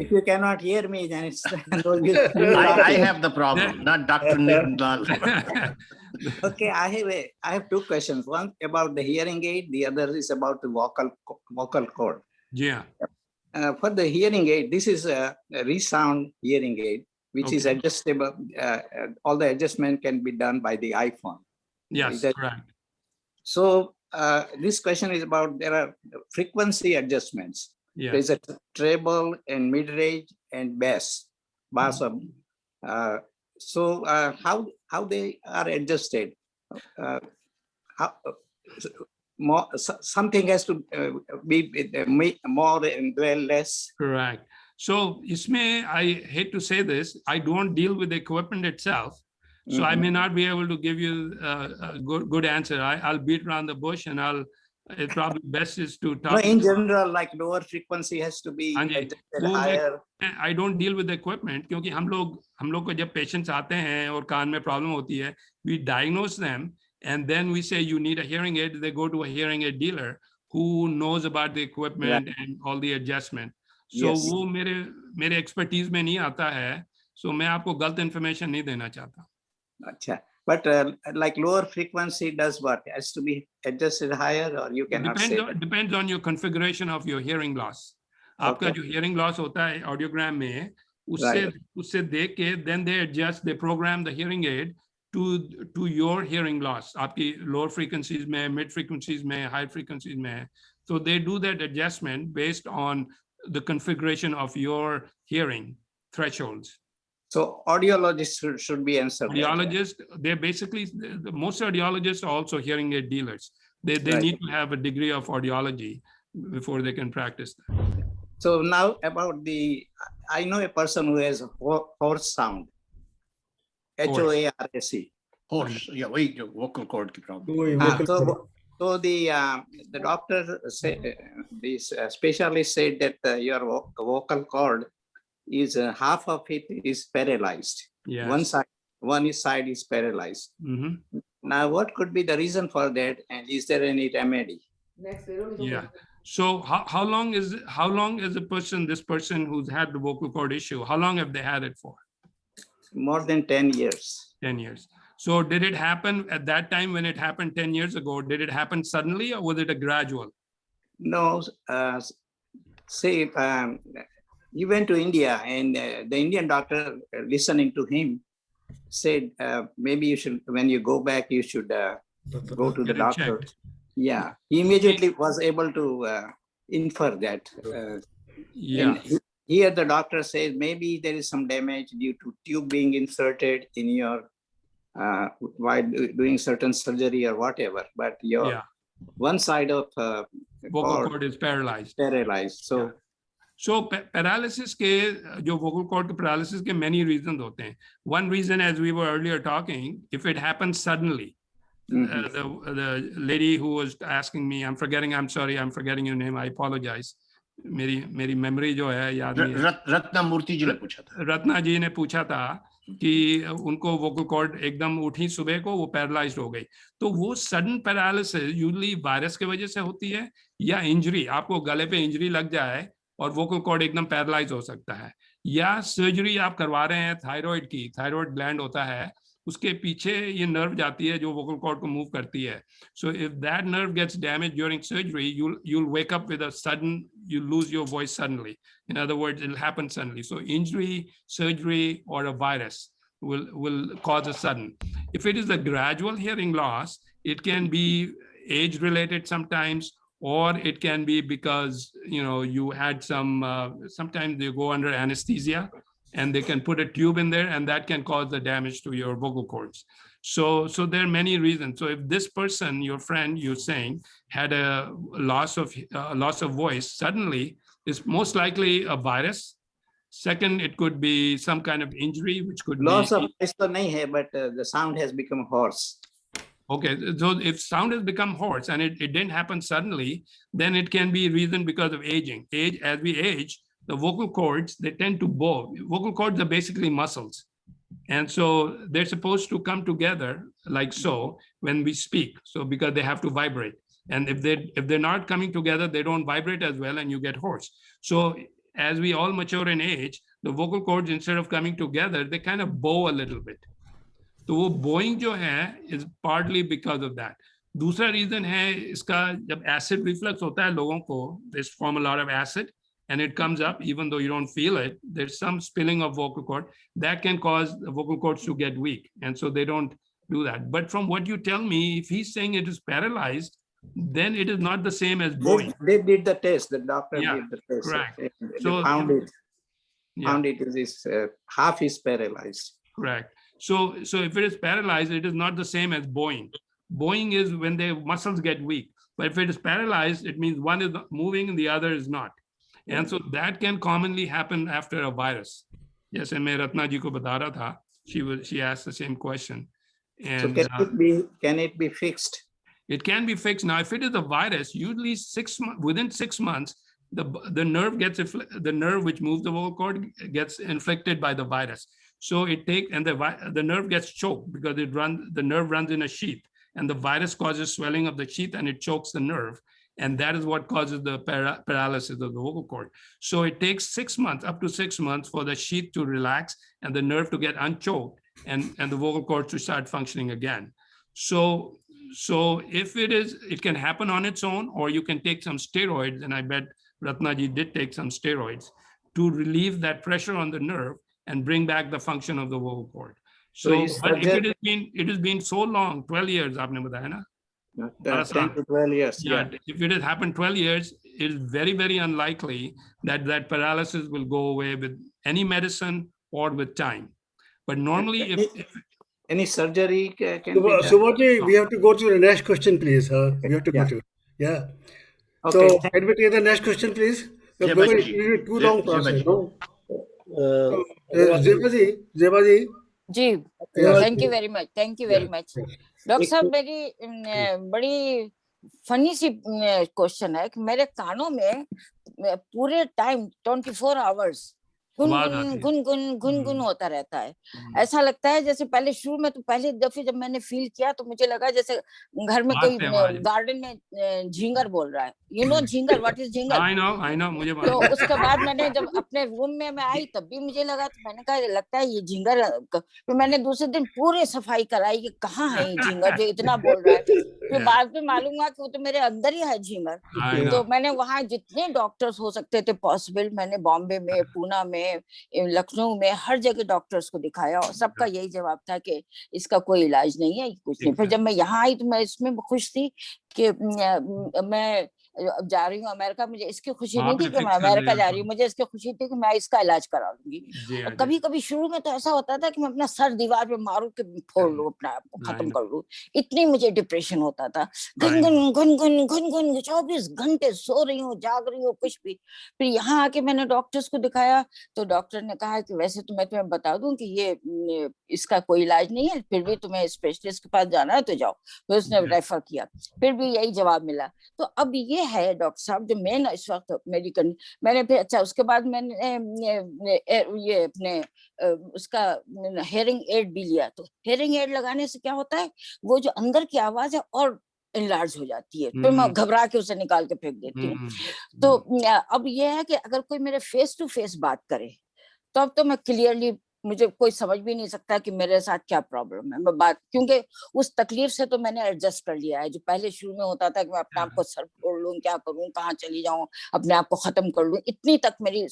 [SPEAKER 7] If you cannot hear me, then it's no use.
[SPEAKER 1] I have the problem, not Dr. Nirmal.
[SPEAKER 7] Okay, I have two questions. One about the hearing aid, the other is about the vocal cord.
[SPEAKER 4] Yeah.
[SPEAKER 7] For the hearing aid, this is a resound hearing aid, which is
[SPEAKER 4] Okay.
[SPEAKER 7] adjustable. All the adjustment can be done by the iPhone.
[SPEAKER 4] Yes,
[SPEAKER 7] Is that-
[SPEAKER 4] correct.
[SPEAKER 7] So this question is about, there are frequency adjustments.
[SPEAKER 4] Yes.
[SPEAKER 7] There's a treble and mid-range and bass. So how they are adjusted? How something has to be more and well less.
[SPEAKER 4] Correct. So इसमें, I hate to say this, I don't deal with the equipment itself. So I may not be able to give you a good answer. I'll beat around the bush and I'll It probably best is to
[SPEAKER 7] No,
[SPEAKER 4] talk.
[SPEAKER 7] in general, like lower frequency has to be
[SPEAKER 4] हाँ जी,
[SPEAKER 7] adjusted
[SPEAKER 4] वो
[SPEAKER 7] higher.
[SPEAKER 4] I don't deal with the equipment क्योंकि हम लोग को जब patients आते हैं और कान में problem होती है, we diagnose them and then we say you need a hearing aid. They go to a hearing aid dealer who knows about the equipment and all the adjustment. So
[SPEAKER 7] Yes.
[SPEAKER 4] वो मेरे expertise में नहीं आता है. So मैं आपको गलत information नहीं देना चाहता.
[SPEAKER 7] Acha. But like lower frequency does what? Has to be adjusted higher, or you cannot say that.
[SPEAKER 4] Depends on your configuration of your hearing loss. आपका
[SPEAKER 7] Okay.
[SPEAKER 4] जो hearing loss होता है audiogram में,
[SPEAKER 7] Right.
[SPEAKER 4] उससे देख के then they program the hearing aid to your hearing loss. आपकी lower frequencies में, mid frequencies में, high frequencies में. So they do that adjustment based on the configuration of your hearing thresholds.
[SPEAKER 7] So audiologists should be answered.
[SPEAKER 4] Audiologists, they're basically, most audiologists are also hearing aid dealers. They
[SPEAKER 7] Right.
[SPEAKER 4] need to have a degree of audiology before they can practice that.
[SPEAKER 7] So now about I know a person who has hoarse sound. HOARSE.
[SPEAKER 1] Horse, yeah, वही जो vocal cord की problem.
[SPEAKER 2] वही
[SPEAKER 7] Ah,
[SPEAKER 2] vocal cord.
[SPEAKER 7] so the doctor say this specialist said that your vocal cord is half of it is paralyzed.
[SPEAKER 4] Yes.
[SPEAKER 7] One side is paralyzed.
[SPEAKER 4] Mhm.
[SPEAKER 7] Now, what could be the reason for that, and is there any remedy?
[SPEAKER 4] Yeah. So how long is this person who's had the vocal cord issue, how long have they had it for?
[SPEAKER 7] More than 10 years.
[SPEAKER 4] 10 years. So did it happen at that time when it happened 10 years ago? Did it happen suddenly or was it a gradual?
[SPEAKER 7] No, say he went to India, and the Indian doctor listening to him said, maybe you should, when you go back, you should go to the
[SPEAKER 4] Get it
[SPEAKER 7] doctor.
[SPEAKER 4] checked.
[SPEAKER 7] Yeah, he immediately was able to infer that.
[SPEAKER 4] Yeah.
[SPEAKER 7] And here the doctor says maybe there is some damage due to tube being inserted in your while doing certain surgery or whatever, but your
[SPEAKER 4] Yeah.
[SPEAKER 7] one side of
[SPEAKER 4] Vocal cord is paralyzed.
[SPEAKER 7] paralyzed. So
[SPEAKER 4] Yeah. So paralysis के जो vocal cord paralysis के many reasons होते हैं. One reason, as we were earlier talking, if it happens suddenly, the lady who was asking me, I'm forgetting your name, I apologize. मेरी memory जो है याद नहीं है.
[SPEAKER 1] रत्ना मूर्ति जी ने पूछा था.
[SPEAKER 4] रत्ना जी ने पूछा था कि उनको vocal cord एकदम उठी सुबह को, वो पैरालाइज्ड हो गई. तो वो सडन पैरालिसिस यूजुअली वायरस की वजह से होती है या इंजरी, आपको गले पे इंजरी लग जाए और vocal cord एकदम पैरालाइज हो सकता है, या सर्जरी आप करवा रहे हैं थायराइड की, थायराइड ग्लैंड होता है, उसके पीछे ये नर्व जाती है जो vocal cord को मूव करती है. So if that nerve gets damaged during surgery, you'll wake up with a sudden, you lose your voice suddenly. In other words, it'll happen suddenly. So injury, surgery, or a virus will cause a sudden. If it is a gradual hearing loss, it can be age related sometimes, or it can be because you had sometimes they go under anesthesia and they can put a tube in there and that can cause the damage to your vocal cords. So there are many reasons. So if this person, your friend, you're saying, had a loss of voice suddenly, it's most likely a virus. Second, it could be some kind of injury, which could
[SPEAKER 7] loss
[SPEAKER 4] be
[SPEAKER 7] of voice तो नहीं है, but the sound has become hoarse.
[SPEAKER 4] Okay, so if sound has become hoarse and it didn't happen suddenly, then it can be reason because of aging. As we age, the vocal cords, they tend to bow. Vocal cords are basically muscles. And so they're supposed to come together like so when we speak. So because they have to vibrate. And if they're not coming together, they don't vibrate as well and you get hoarse. So as we all mature in age, the vocal cords, instead of coming together, they kind of bow a little bit. तो वो Boeing जो है is partly because of that. दूसरा reason है इसका, जब acid reflux होता है लोगों को, they form a lot of acid and it comes up even though you don't feel it. There's some spilling of vocal cord that can cause the vocal cords to get weak, and so they don't do that. But from what you tell me, if he's saying it is paralyzed, then it is not the same as bowing.
[SPEAKER 7] They did the test. The doctor
[SPEAKER 4] Yeah,
[SPEAKER 7] did the test.
[SPEAKER 4] correct.
[SPEAKER 7] They
[SPEAKER 4] So
[SPEAKER 7] found it.
[SPEAKER 4] Yeah.
[SPEAKER 7] Found it is half is paralyzed.
[SPEAKER 4] Correct. So if it is paralyzed, it is not the same as bowing. Bowing is when the muscles get weak. But if it is paralyzed, it means one is moving and the other is not. And so that can commonly happen after a virus. Yes, and मैं रत्ना जी को बता रहा था. She asked the same question.
[SPEAKER 7] So
[SPEAKER 4] And
[SPEAKER 7] can it be fixed?
[SPEAKER 4] It can be fixed. Now, if it is a virus, usually within 6 months, the nerve the nerve which moves the vocal cord gets inflicted by the virus. So it takes, and the nerve gets choked because the nerve runs in a sheath, and the virus causes swelling of the sheath and it chokes the nerve. And that is what causes the paralysis of the vocal cord. So it takes 6 months, up to 6 months, for the sheath to relax and the nerve to get unchoked and the vocal cord to start functioning again. So if it can happen on its own, or you can take some steroids, and I bet Ratnaji did take some steroids to relieve that pressure on the nerve and bring back the function of the vocal cord. So but if it has been so long, 12 years, aapne bataya na?
[SPEAKER 7] 10 to 12 years.
[SPEAKER 4] Yeah, if it has happened 12 years, it is very, very unlikely that paralysis will go away with any medicine or with time. But normally, if
[SPEAKER 7] any surgery can be done.
[SPEAKER 2] Subodhji, we have to go to the next question, please. We have to go to. Yeah.
[SPEAKER 7] Okay,
[SPEAKER 2] So can we take the next question, please?
[SPEAKER 1] Jai
[SPEAKER 2] Because
[SPEAKER 1] Bhaji.
[SPEAKER 2] it is too long
[SPEAKER 1] Jai
[SPEAKER 2] process.
[SPEAKER 1] Bhaji.
[SPEAKER 2] No? Zebaji.
[SPEAKER 5] जी
[SPEAKER 2] Yeah.
[SPEAKER 5] Thank you very much, thank you very much. Doctor साहब, मेरी बड़ी funny सी question है कि मेरे कानों में पूरे टाइम 24 आवर्स गुनगुन होता रहता है। ऐसा लगता है जैसे पहले शुरू में, तो पहले दफे जब मैंने फील किया तो मुझे लगा जैसे घर में कोई गार्डन में झींगर बोल रहा है। यू नो झींगर, व्हाट इज झींगर?
[SPEAKER 4] I know, मुझे
[SPEAKER 5] तो उसके बाद मैंने जब अपने रूम में मैं आई तब भी मुझे लगा, तो मैंने कहा लगता है ये झींगर। फिर मैंने दूसरे दिन पूरे सफाई कराई कि कहाँ है ये झींगर जो इतना बोल रहा है। फिर बाद में मालूम हुआ कि वो तो मेरे अंदर ही है झींगर। तो मैंने वहाँ जितने डॉक्टर्स हो सकते थे पॉसिबल, मैंने बॉम्बे में, पूना में, लखनऊ में, हर जगह डॉक्टर्स को दिखाया और सबका यही जवाब था कि इसका कोई इलाज नहीं है, कुछ नहीं। फिर जब मैं यहाँ आई तो मैं इसमें खुश थी कि मैं अब जा रही हूँ अमेरिका। मुझे इसकी खुशी नहीं थी कि मैं अमेरिका जा रही हूँ, मुझे इसकी खुशी थी कि मैं इसका इलाज करा लूंगी। और कभी कभी शुरू में तो ऐसा होता था कि मैं अपना सर दीवार पे मारू कि फोड़ लूं, अपना आप को खत्म कर लूं, इतनी मुझे डिप्रेशन होता था। गुनगुन 24 घंटे सो रही हूँ, जाग रही हूँ, कुछ भी। फिर यहाँ आके मैंने डॉक्टर्स को दिखाया तो डॉक्टर ने कहा कि वैसे तो मैं तुम्हें बता दूं कि ये इसका कोई इलाज नहीं है, फिर भी तुम्हें स्पेशलिस्ट के पास जाना है तो जाओ। फिर उसने रेफर किया, फिर भी यही जवाब मिला। तो अब ये है डॉक्टर साहब जो मैं ना इस वक्त मैंने फिर अच्छा उसके बाद मैंने ये अपने उसका हेयरिंग एड भी लिया। तो हेयरिंग एड लगाने से क्या होता है, वो जो अंदर की आवाज है और इनलार्ज हो जाती है। फिर मैं घबरा के उसे निकाल के फेंक देती हूँ। तो अब ये है कि अगर कोई मेरे फेस टू फेस बात करे तो अब तो मैं क्लियरली, मुझे कोई समझ भी नहीं सकता कि मेरे साथ क्या प्रॉब्लम है। मैं बात, क्योंकि उस तकलीफ से तो मैंने एडजस्ट कर लिया है। जो पहले शुरू में होता था कि मैं अपने आप को सर फोड़ लूं, क्या करूं, कहाँ चली जाऊं, अपने आप को खत्म कर लूं, इतनी तक मेरी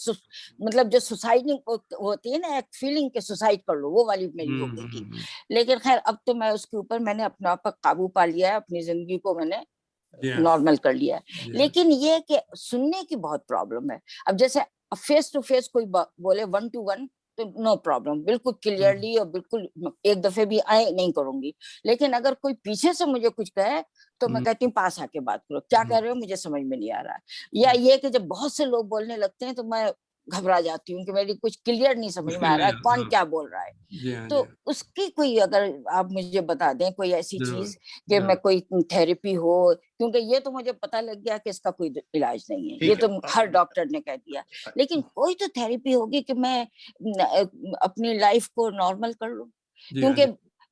[SPEAKER 5] मतलब जो सुसाइड होती है ना, एक फीलिंग के सुसाइड कर लो, वो वाली मेरी हो गई थी। लेकिन खैर अब तो मैं उसके ऊपर मैंने अपने आप पर काबू पा लिया है, अपनी जिंदगी को मैंने नॉर्मल कर लिया है। लेकिन ये कि सुनने की बहुत प्रॉब्लम है। अब जैसे फेस टू फेस कोई बोले 1 to 1 तो नो प्रॉब्लम, बिल्कुल क्लियरली और बिल्कुल एक दफे भी आए नहीं करूंगी। लेकिन अगर कोई पीछे से मुझे कुछ कहे तो मैं कहती हूँ पास आके बात करो, क्या कर रहे हो, मुझे समझ में नहीं आ रहा है। या ये कि जब बहुत से लोग बोलने लगते हैं तो मैं घबरा जाती हूँ कि मेरी कुछ क्लियर नहीं समझ में आ रहा है, कौन क्या बोल रहा है। तो उसकी कोई अगर आप मुझे बता दें कोई ऐसी चीज कि मैं कोई थेरेपी हो, क्योंकि ये तो मुझे पता लग गया कि इसका कोई इलाज नहीं है, ये तो हर डॉक्टर ने कह दिया। लेकिन कोई तो थेरेपी होगी कि मैं अपनी लाइफ को नॉर्मल कर लूं, क्योंकि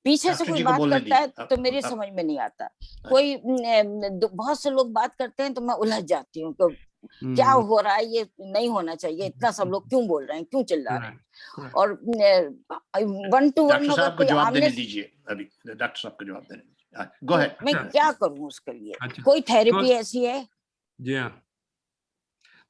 [SPEAKER 5] पीछे से कोई बात करता है तो मेरी समझ में नहीं आता। कोई बहुत से लोग बात करते हैं तो मैं उलझ जाती हूँ कि क्या हो रहा है, ये नहीं होना चाहिए, इतना सब लोग क्यों बोल रहे हैं, क्यों चिल्ला रहे हैं। और 1 to 1
[SPEAKER 1] साहब को जवाब देने दीजिए, अभी डॉक्टर साहब को जवाब देने दीजिए। Go ahead.
[SPEAKER 5] मैं क्या करूं उसके लिए? कोई थेरेपी ऐसी है?
[SPEAKER 4] जी हाँ,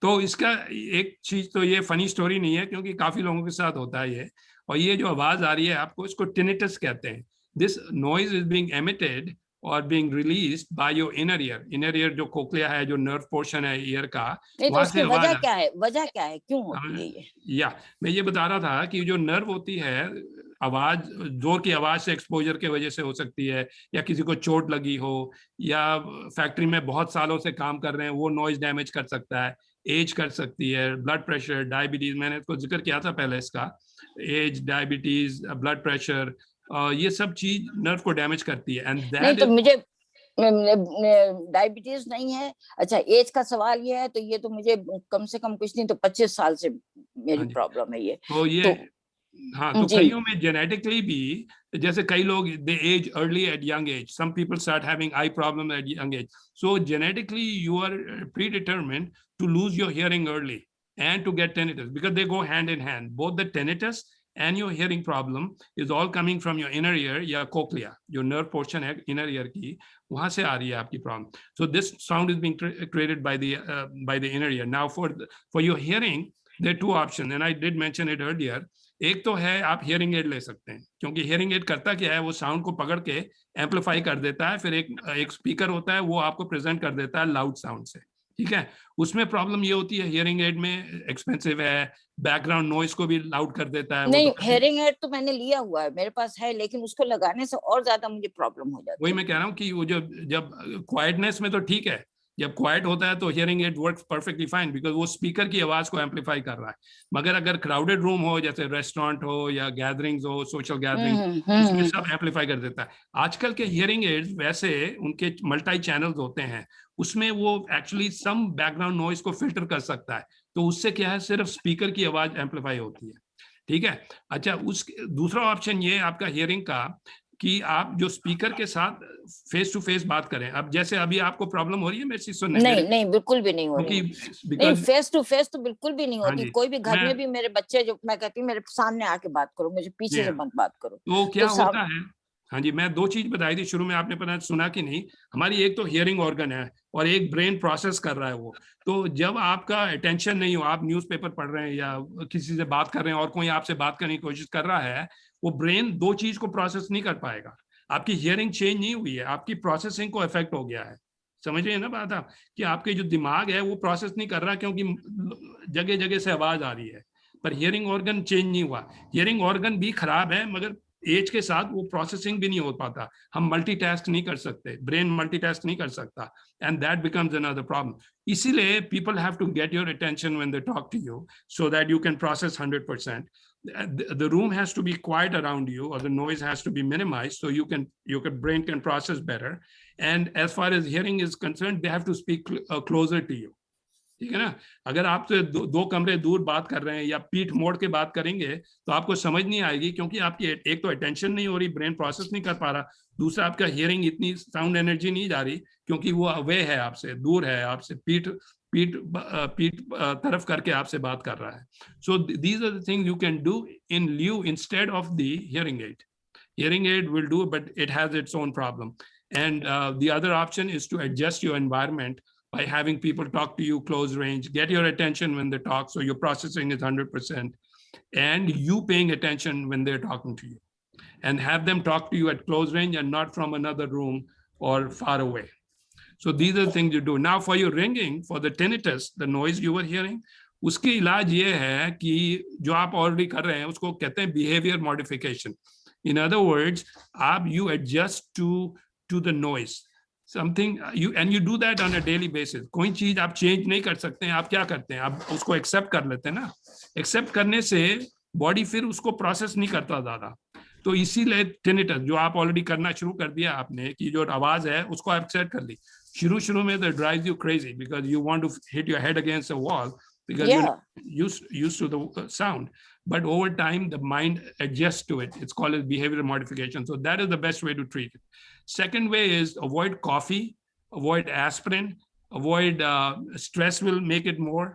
[SPEAKER 4] तो इसका एक चीज तो ये फनी स्टोरी नहीं है, क्योंकि काफी लोगों के साथ होता है ये। और ये जो आवाज आ रही है आपको, इसको टिनिटस कहते हैं। This noise is being emitted और being released by your inner ear. Inner ear जो कोक्लिया है, जो नर्व पोर्शन है ईयर का,
[SPEAKER 5] वहां से वजह क्या है, वजह क्या है, क्यों होती है ये?
[SPEAKER 4] या मैं ये बता रहा था कि जो नर्व होती है, आवाज, जोर की आवाज से एक्सपोजर की वजह से हो सकती है, या किसी को चोट लगी हो, या फैक्ट्री में बहुत सालों से काम कर रहे हैं, वो नॉइज डैमेज कर सकता है, एज कर सकती है, ब्लड प्रेशर, डायबिटीज, मैंने इसको जिक्र किया था पहले इसका, एज, डायबिटीज, ब्लड प्रेशर, ये सब चीज नर्व को डैमेज करती है। एंड
[SPEAKER 5] नहीं तो डायबिटीज नहीं है। अच्छा, एज का सवाल ये है तो ये तो मुझे कम से कम कुछ नहीं तो 25 साल से मेरी
[SPEAKER 4] हाँ जी।
[SPEAKER 5] प्रॉब्लम है ये।
[SPEAKER 4] तो ये हाँ, तो
[SPEAKER 5] जी।
[SPEAKER 4] कईयों में जेनेटिकली भी, जैसे कई लोग they age early at young age, some people start having eye problem at young age, so genetically you are predetermined to lose your hearing early and to get tinnitus, because they go hand in hand. Both the tinnitus and your hearing problem is all coming from your inner ear या cochlea, जो nerve portion है inner ear की, वहां से आ रही है आपकी problem. So this sound is being created by the inner ear. Now for your hearing, there are two options, and I did mention it earlier. एक तो है आप हियरिंग एड ले सकते हैं, क्योंकि हियरिंग एड करता क्या है, वो साउंड को पकड़ के एम्पलीफाई कर देता है, फिर एक स्पीकर होता है वो आपको प्रेजेंट कर देता है लाउड साउंड से, ठीक है। उसमें प्रॉब्लम ये होती है, हियरिंग एड में एक्सपेंसिव है, बैकग्राउंड नॉइज को भी लाउड कर देता है।
[SPEAKER 5] नहीं, हियरिंग एड तो मैंने लिया हुआ है, मेरे पास है, लेकिन उसको लगाने से और ज्यादा मुझे प्रॉब्लम हो जाती है।
[SPEAKER 4] वही मैं कह रहा हूँ कि वो जब क्वाइटनेस में तो ठीक है, जब क्वाइट होता है तो hearing aid works perfectly fine, because वो स्पीकर की आवाज को एम्पलीफाई कर रहा है। मगर अगर क्राउडेड रूम हो, जैसे रेस्टोरेंट हो या गैदरिंग्स हो, सोशल गैदरिंग, उसमें सब एम्पलीफाई कर देता है। आजकल के हियरिंग एड्स वैसे उनके मल्टी चैनल्स होते हैं, उसमें वो एक्चुअली सम बैकग्राउंड नॉइज को फिल्टर कर सकता है, तो उससे क्या है, सिर्फ स्पीकर की आवाज एम्पलीफाई होती है, ठीक है। अच्छा, उस दूसरा ऑप्शन ये आपका हियरिंग का कि आप जो स्पीकर के साथ फेस टू फेस बात करें। अब जैसे अभी आपको प्रॉब्लम हो रही है मेरी चीज सुनने?
[SPEAKER 5] नहीं, बिल्कुल भी नहीं हो रही। नहीं, फेस टू फेस तो बिल्कुल भी नहीं होती। कोई भी घर में भी मेरे बच्चे, जो मैं कहती हूँ मेरे सामने आके बात करो, मुझे पीछे से मत बात करो।
[SPEAKER 4] तो क्या होता है, हाँ जी, मैं दो चीज बताई थी शुरू में, आपने पता सुना कि नहीं, हमारी एक तो हियरिंग ऑर्गन है और एक ब्रेन प्रोसेस कर रहा है वो। तो जब आपका अटेंशन नहीं हो, आप न्यूज़पेपर पढ़ रहे हैं या किसी से बात कर रहे हैं और कोई आपसे बात करने की कोशिश कर रहा है, वो ब्रेन दो चीज को प्रोसेस नहीं कर पाएगा। आपकी हियरिंग चेंज नहीं हुई है, आपकी प्रोसेसिंग को इफेक्ट हो गया है। समझिए ना बात आप, कि आपके जो दिमाग है वो प्रोसेस नहीं कर रहा, क्योंकि जगह जगह से आवाज आ रही है, पर हियरिंग ऑर्गन चेंज नहीं हुआ। हियरिंग ऑर्गन भी खराब है, मगर एज के साथ वो प्रोसेसिंग भी नहीं हो पाता। हम मल्टीटास्क नहीं कर सकते, ब्रेन मल्टीटास्क नहीं कर सकता, and that becomes another problem. इसीलिए people have to get your attention when they talk to you, so that you can process 100%. The room has to be quiet around you, or the noise has to be minimized, so your brain can process better. And as far as hearing is concerned, they have to speak closer to you. ठीक है ना। अगर आप दो कमरे दूर बात कर रहे हैं या पीठ मोड़ के बात करेंगे तो आपको समझ नहीं आएगी, क्योंकि आपकी एक तो अटेंशन नहीं हो रही, ब्रेन प्रोसेस नहीं कर पा रहा, दूसरा आपका हियरिंग इतनी साउंड एनर्जी नहीं जा रही, क्योंकि वो अवे है आपसे, दूर है आपसे, पीठ तरफ करके आपसे बात कर रहा है। So these are the things you can do in lieu instead of the hearing aid. Hearing aid will do, but it has its own problem. And the other option is to adjust your environment by having people talk to you close range, get your attention when they talk, so your processing is 100%, and you paying attention when they're talking to you, and have them talk to you at close range and not from another room or far away. So these are the things you do. Now for your ringing, for the tinnitus, the noise you were hearing, उसकी इलाज ये है कि जो आप already कर रहे हैं उसको कहते हैं behavior modification. In other words, you adjust to the noise. Something you do that on a daily basis. कोई चीज आप चेंज नहीं कर सकते हैं, आप क्या करते हैं, आप उसको एक्सेप्ट कर लेते हैं ना। एक्सेप्ट करने से बॉडी फिर उसको प्रोसेस नहीं करता ज्यादा, तो इसीलिए टिनिटस जो आप ऑलरेडी करना शुरू कर दिया आपने, कि जो आवाज है उसको एक्सेप्ट कर ली। शुरू में that drives you crazy because you want to hit your head against a wall because you're used to the sound. But over time, the mind adjusts to it. It's called as behavioral modification. So that is the best way to treat it. Second way is avoid coffee, avoid aspirin, avoid stress will make it more,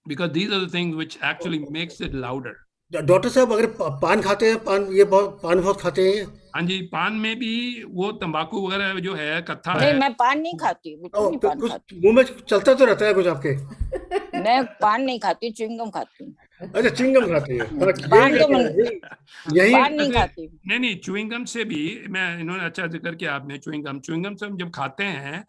[SPEAKER 4] because these are the things which actually makes it louder.
[SPEAKER 2] Doctor साहब, अगर पान खाते हैं, पान बहुत खाते हैं?
[SPEAKER 4] हाँ जी, पान में भी वो तंबाकू वगैरह जो है, कत्था
[SPEAKER 5] नहीं,
[SPEAKER 4] है।
[SPEAKER 5] मैं पान नहीं खाती, बिल्कुल नहीं पान खाती।
[SPEAKER 2] मुंह में चलता तो रहता है कुछ आपके?
[SPEAKER 5] मैं पान नहीं खाती, च्युइंगम खाती हूँ।
[SPEAKER 2] अच्छा, च्युइंगम खाती है?
[SPEAKER 5] पान तो
[SPEAKER 2] यही
[SPEAKER 5] पान नहीं खाती।
[SPEAKER 4] नहीं, च्युइंगम से भी इन्होंने अच्छा जिक्र किया आपने। च्युइंगम से हम जब खाते हैं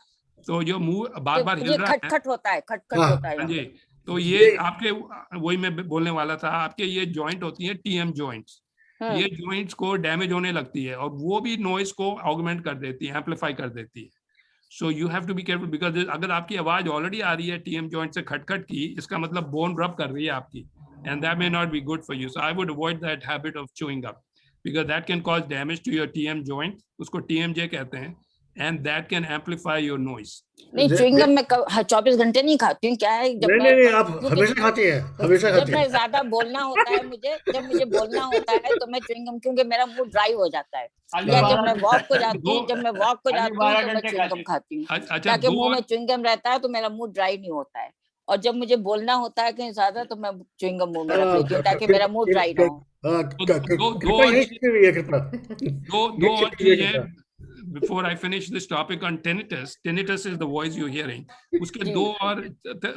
[SPEAKER 4] तो जो मुंह बार बार हिल रहा है,
[SPEAKER 5] खटखट होता है, खटखट होता है।
[SPEAKER 4] हाँ जी, तो ये आपके, वही मैं बोलने वाला था, आपके ये जॉइंट होती है TM जॉइंट्स, ये जॉइंट्स को डैमेज होने लगती है और वो भी नॉइज को ऑगमेंट कर देती है, एम्पलीफाई कर देती है। So you have to be careful, because अगर आपकी आवाज ऑलरेडी आ रही है TM जॉइंट से खटखट की, इसका मतलब बोन रब कर रही है आपकी, and that may not be good for you. So I would avoid that habit of chewing gum because that can cause damage to your TM joint. उसको TMJ कहते हैं, and that can amplify your noise.
[SPEAKER 5] नहीं, chewing gum मैं 24 घंटे नहीं खाती हूँ। क्या है, जब
[SPEAKER 2] नहीं नहीं, आप
[SPEAKER 5] क्योंकि
[SPEAKER 2] हमेशा खाती हैं, हमेशा
[SPEAKER 5] जब
[SPEAKER 2] खाती
[SPEAKER 5] मैं
[SPEAKER 2] हैं।
[SPEAKER 5] ज्यादा बोलना होता है मुझे, जब मुझे बोलना होता है तो मैं च्युइंगम, क्योंकि मेरा मूड ड्राई हो जाता है, या जब मैं वॉक को जाती हूँ, जब मैं वॉक को जाती हूँ तो मैं च्युइंगम खाती हूँ,
[SPEAKER 4] अच्छा,
[SPEAKER 5] ताकि
[SPEAKER 4] दो
[SPEAKER 5] मुंह में
[SPEAKER 4] और
[SPEAKER 5] च्युइंगम रहता है तो मेरा मूड ड्राई नहीं होता है। और जब मुझे बोलना होता है कहीं ज्यादा तो मैं च्युइंगम मुंह में रख लेती हूँ ताकि मेरा मूड ड्राई ना हो।
[SPEAKER 2] कृपा यही सीखी हुई है, कृपा
[SPEAKER 4] दो
[SPEAKER 2] ये
[SPEAKER 4] और
[SPEAKER 2] सीखी हुई है
[SPEAKER 4] चीजें
[SPEAKER 2] कृपा।
[SPEAKER 4] before I finish this topic on tinnitus. Tinnitus is the voice you're hearing. उसके
[SPEAKER 5] जी।
[SPEAKER 4] दो और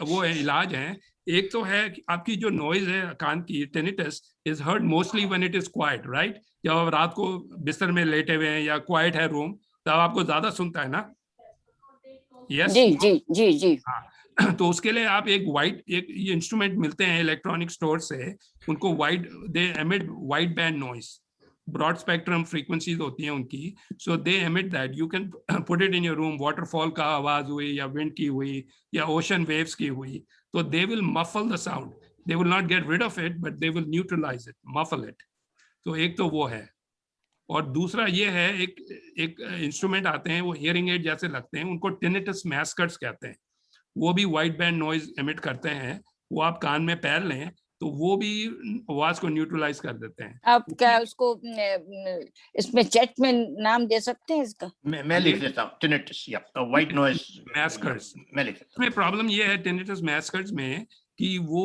[SPEAKER 4] वो है इलाज हैं। एक तो है कि आपकी जो नॉइज है कान की, tinnitus is heard mostly when it is quiet, right? जब आप रात को बिस्तर में लेटे हुए हैं या क्वाइट है रूम, तब आपको ज्यादा सुनता है ना? Yes?
[SPEAKER 5] जी जी जी जी।
[SPEAKER 4] हाँ, तो उसके लिए आप एक ये इंस्ट्रूमेंट मिलते हैं इलेक्ट्रॉनिक स्टोर से, उनको they emit wide band noise, broad spectrum frequencies होती हैं उनकी, so they emit that, you can put it in your room, waterfall का आवाज हुई या विंड की हुई या ओशन वेव्स की हुई, तो they will muffle the sound, they will not get rid of it but they will neutralise it, muffle it. तो एक तो वो है, और दूसरा ये है, एक इंस्ट्रूमेंट आते हैं वो हियरिंग एड जैसे लगते हैं, उनको टिनिटस मैस्कट्स कहते हैं, वो भी वाइड बैंड नॉइज एमिट करते हैं, वो आप कान में पैर लें तो वो भी आवाज को न्यूट्रलाइज कर देते हैं।
[SPEAKER 5] आप क्या उसको इसमें चैट में नाम दे सकते हैं इसका?
[SPEAKER 1] मैं लिख देता हूँ, tinnitus, या white noise
[SPEAKER 4] मैस्कट्स।
[SPEAKER 1] मैं लिख देता
[SPEAKER 4] इसमें प्रॉब्लम ये है टिनिटस मैस्कट्स में कि वो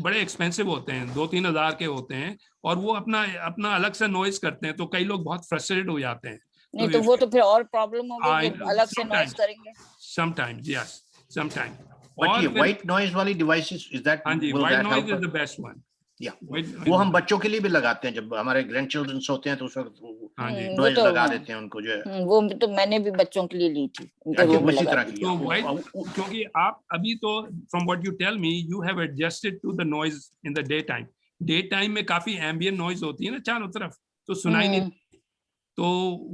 [SPEAKER 4] बड़े एक्सपेंसिव होते हैं, 2-3 हजार के होते हैं, और वो अपना अलग से नॉइज करते हैं, तो कई लोग बहुत फ्रस्ट्रेटेड हो जाते हैं।
[SPEAKER 5] नहीं तो वो तो फिर और प्रॉब्लम होगी,
[SPEAKER 4] I-
[SPEAKER 5] अलग से नॉइज
[SPEAKER 4] sometimes.
[SPEAKER 5] करेंगे।
[SPEAKER 4] Sometimes, yes, sometimes.
[SPEAKER 1] But
[SPEAKER 4] और
[SPEAKER 1] ये
[SPEAKER 4] फिर-
[SPEAKER 1] white noise वाली devices, is that,
[SPEAKER 4] हाँ जी,
[SPEAKER 1] will
[SPEAKER 4] white
[SPEAKER 1] that
[SPEAKER 4] noise
[SPEAKER 1] help
[SPEAKER 4] is
[SPEAKER 1] us?
[SPEAKER 4] the best one.
[SPEAKER 1] Yeah.
[SPEAKER 4] White-
[SPEAKER 1] वो हम बच्चों के लिए भी लगाते हैं, जब हमारे ग्रैंडचिल्ड्रन होते हैं तो उस वक्त
[SPEAKER 4] हाँ जी।
[SPEAKER 5] वो
[SPEAKER 1] नॉइज
[SPEAKER 5] तो
[SPEAKER 1] लगा देते हैं उनको, जो है
[SPEAKER 5] वो तो मैंने भी बच्चों के लिए ली थी, उनके
[SPEAKER 1] अच्छा,
[SPEAKER 5] रूम में
[SPEAKER 1] उसी
[SPEAKER 5] लगा
[SPEAKER 1] तरह
[SPEAKER 5] दी।
[SPEAKER 1] की।
[SPEAKER 4] तो white, क्योंकि आप अभी तो from what you tell me you have adjusted to the noise in the daytime. Daytime में काफी ambient noise होती है ना चारों तरफ, तो सुनाई नहीं, तो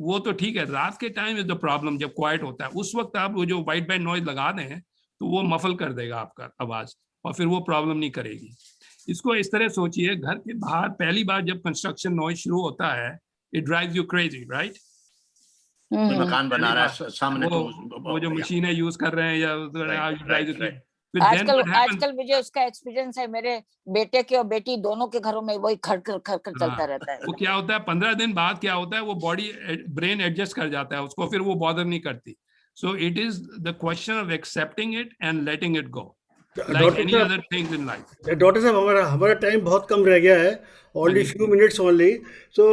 [SPEAKER 4] वो तो ठीक है। रात के टाइम इज द प्रॉब्लम, जब क्वाइट होता है उस वक्त आप वो जो वाइट बैंड नॉइज लगा दें तो वो मफल कर देगा आपका आवाज, और फिर वो प्रॉब्लम नहीं करेगी। इसको इस तरह सोचिए, घर के बाहर पहली बार जब कंस्ट्रक्शन नॉइज शुरू होता है, it drives you crazy, right?
[SPEAKER 1] कोई मकान बना रहा है सामने, तो
[SPEAKER 4] वो जो मशीनें यूज कर रहे हैं या
[SPEAKER 1] right.
[SPEAKER 4] फिर then
[SPEAKER 5] आजकल
[SPEAKER 4] what happens-
[SPEAKER 5] आजकल मुझे उसका एक्सपीरियंस है, मेरे बेटे के और बेटी दोनों के घरों में वही खड़खड़ खड़खड़ चलता रहता है।
[SPEAKER 4] वो क्या होता है, 15 दिन बाद क्या होता है, वो बॉडी ब्रेन एडजस्ट कर जाता है उसको, फिर वो बॉदर नहीं करती। So it is the question of accepting it and letting it go, like any other things in life.
[SPEAKER 2] Doctor साहब, हमारा टाइम बहुत कम रह गया है, ओनली फ्यू मिनट्स ओनली, सो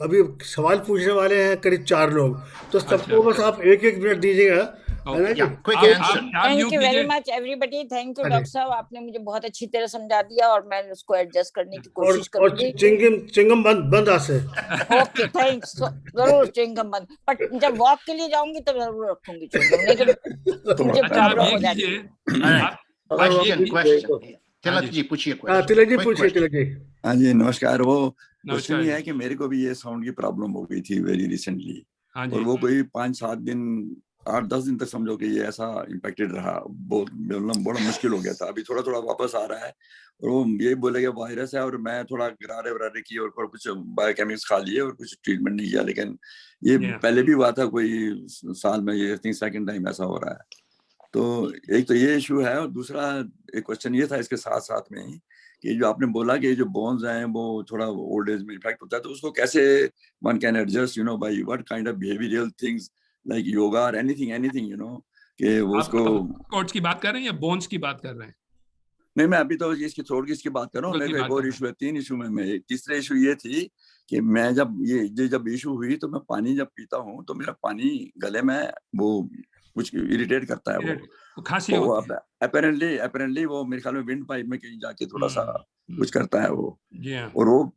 [SPEAKER 2] अभी सवाल पूछने वाले हैं करीब 4 लोग, तो सबको बस आप 1-1 मिनट दीजिएगा, है ना?
[SPEAKER 1] Yeah, quick
[SPEAKER 4] आप
[SPEAKER 1] answer.
[SPEAKER 5] थैंक यू वेरी
[SPEAKER 4] कीजिए।
[SPEAKER 5] मच एवरीबॉडी, थैंक यू
[SPEAKER 2] अरे।
[SPEAKER 5] डॉक्टर साहब, आपने मुझे बहुत अच्छी तरह समझा दिया और मैं उसको एडजस्ट करने की
[SPEAKER 2] और
[SPEAKER 5] कोशिश करूंगी।
[SPEAKER 2] चिंगम बंद आज से।
[SPEAKER 5] ओके, थैंक्स, जरूर च्युइंगम बंद, पर जब वॉक के लिए जाऊंगी तो जरूर रखूंगी च्युइंगम, नहीं तो मुझे
[SPEAKER 4] अच्छा, आप
[SPEAKER 5] प्रॉब्लम
[SPEAKER 4] ये
[SPEAKER 5] हो जाती
[SPEAKER 4] कीजिए,
[SPEAKER 5] है।
[SPEAKER 4] आप-
[SPEAKER 1] Question. तिलक
[SPEAKER 4] हाँ जी।
[SPEAKER 1] जी पूछिए
[SPEAKER 2] हाँ,
[SPEAKER 1] question.
[SPEAKER 2] तिलक जी
[SPEAKER 1] Quick
[SPEAKER 2] पूछिए,
[SPEAKER 1] question.
[SPEAKER 2] तिलक जी।
[SPEAKER 8] हाँ जी, नमस्कार। वो क्वेश्चन
[SPEAKER 4] नमस्कार
[SPEAKER 8] ये है
[SPEAKER 4] जी।
[SPEAKER 8] कि मेरे को भी ये साउंड की प्रॉब्लम हो गई थी वेरी रिसेंटली,
[SPEAKER 4] हाँ
[SPEAKER 8] और
[SPEAKER 4] जी,
[SPEAKER 8] वो कोई 5-7 दिन 8-10 दिन तक समझो कि ये ऐसा इम्पैक्टेड रहा, बहुत मतलब बड़ा मुश्किल हो गया था। अभी थोड़ा थोड़ा वापस आ रहा है, और वो यही बोले कि वायरस है, और मैं थोड़ा गरारे वरारे की और कुछ बायोकेमिक्स खा लिए और कुछ ट्रीटमेंट नहीं किया, लेकिन ये
[SPEAKER 4] Yeah.
[SPEAKER 8] पहले भी हुआ था कोई साल में, ये थिंक सेकंड टाइम ऐसा हो रहा है। तो एक तो ये इशू है, और दूसरा एक क्वेश्चन ये था इसके साथ साथ में ही कि जो आपने बोला कि जो बोन्स हैं वो थोड़ा ओल्ड एज में इफेक्ट होता है, तो उसको कैसे one can adjust, you know, by what kind of behavioural things like yoga और एनीथिंग, यू नो, कि वो
[SPEAKER 4] आप
[SPEAKER 8] उसको।
[SPEAKER 4] कोट्स की बात कर रहे हैं या बोन्स की बात कर रहे हैं?
[SPEAKER 8] नहीं, मैं अभी तो इसकी थ्रोट की इसकी बात कर रहा हूँ।
[SPEAKER 4] थ्रोट की
[SPEAKER 8] मेरे को एक
[SPEAKER 4] बात
[SPEAKER 8] और
[SPEAKER 4] कर
[SPEAKER 8] इशू है, 3 इशू में मैं तीसरा इशू ये थी कि मैं जब इशू हुई तो मैं पानी जब पीता हूँ तो मेरा पानी गले में वो कुछ इरिटेट करता है,
[SPEAKER 4] वो खांसी
[SPEAKER 8] वो
[SPEAKER 4] होती है।
[SPEAKER 8] अपेरेंटली वो मेरे ख्याल में विंड पाइप में कहीं जाके थोड़ा सा कुछ करता है वो,
[SPEAKER 4] जी हाँ,
[SPEAKER 8] और वो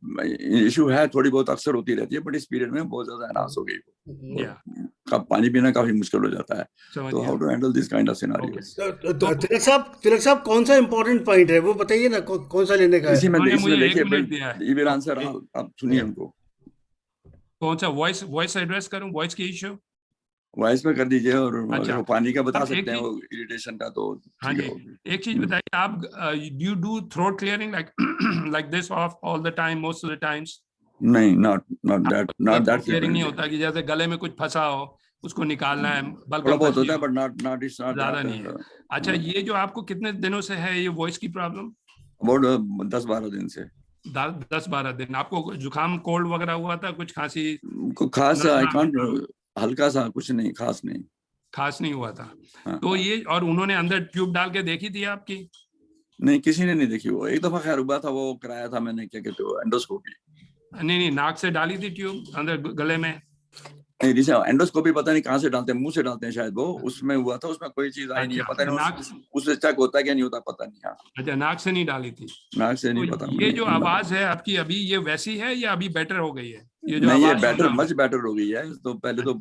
[SPEAKER 8] इशू है, थोड़ी बहुत अक्सर होती रहती है, बट इस पीरियड में बहुत ज्यादा एनहांस हो गई वो,
[SPEAKER 4] या
[SPEAKER 8] पानी पीना काफी मुश्किल हो जाता है।
[SPEAKER 4] समझ
[SPEAKER 8] तो
[SPEAKER 4] गया।
[SPEAKER 8] How to handle this kind of scenarios?
[SPEAKER 2] Tilak साहब कौन सा इम्पोर्टेंट पॉइंट है वो बताइए ना, कौन सा लेने का है?
[SPEAKER 8] इसी में
[SPEAKER 4] उन्होंने मुझे
[SPEAKER 8] देखिए,
[SPEAKER 4] 1 मिनट दिया है।
[SPEAKER 8] ये विल आंसर, आप सुनिए उनको।
[SPEAKER 4] कौन सा वॉइस एड्रेस करूं, वॉइस की इशू?
[SPEAKER 8] वॉइस में कर दीजिए, और
[SPEAKER 4] अच्छा।
[SPEAKER 8] अगर वो पानी का बता
[SPEAKER 4] अब एक
[SPEAKER 8] सकते हैं
[SPEAKER 4] चीज-
[SPEAKER 8] वो इरिटेशन का, तो
[SPEAKER 4] हाँ
[SPEAKER 8] ठीक
[SPEAKER 4] जी,
[SPEAKER 8] है।
[SPEAKER 4] एक चीज बताइए, आप you do throat clearing like this all the time, most of the times?
[SPEAKER 8] नहीं, not that
[SPEAKER 4] क्लियरिंग नहीं
[SPEAKER 8] frequently.
[SPEAKER 4] होता कि जैसे गले में कुछ फंसा हो उसको निकालना है, बल्क
[SPEAKER 8] थोड़ा बहुत होता है, बट नॉट इट्स नॉट
[SPEAKER 4] ज्यादा नहीं है। अच्छा, ये जो आपको कितने दिनों से है ये वॉइस की प्रॉब्लम?
[SPEAKER 8] अबाउट 10-12 दिन से।
[SPEAKER 4] 10-12 दिन। आपको जुकाम कोल्ड वगैरह हुआ था, कुछ खांसी?
[SPEAKER 8] खास आई कांट, हल्का सा, कुछ नहीं, खास नहीं।
[SPEAKER 4] खास नहीं हुआ था।
[SPEAKER 8] हाँ,
[SPEAKER 4] तो ये, और उन्होंने अंदर ट्यूब डाल के देखी थी आपकी?
[SPEAKER 8] नहीं, किसी ने नहीं देखी। वो एक दफा खैर हुआ था, वो कराया था मैंने, क्या कहते हो, एंडोस्कोपी।
[SPEAKER 4] नहीं, नाक से डाली थी ट्यूब अंदर गले में?
[SPEAKER 8] नहीं, जैसे एंडोस्कोपी पता नहीं कहाँ से डालते हैं, मुंह से डालते हैं शायद, वो उसमें हुआ था, उसमें कोई चीज आई नहीं है, पता नहीं उससे चेक होता है क्या नहीं होता, पता नहीं। हाँ,
[SPEAKER 4] अच्छा, नाक से नहीं डाली थी?
[SPEAKER 8] नाक से नहीं
[SPEAKER 4] तो
[SPEAKER 8] पता।
[SPEAKER 4] ये जो आवाज है आपकी अभी, ये वैसी है या अभी बेटर हो गई है? ये जो
[SPEAKER 8] नहीं, ये
[SPEAKER 4] आवाज
[SPEAKER 8] बेटर, मच बेटर हो गई है। तो पहले तो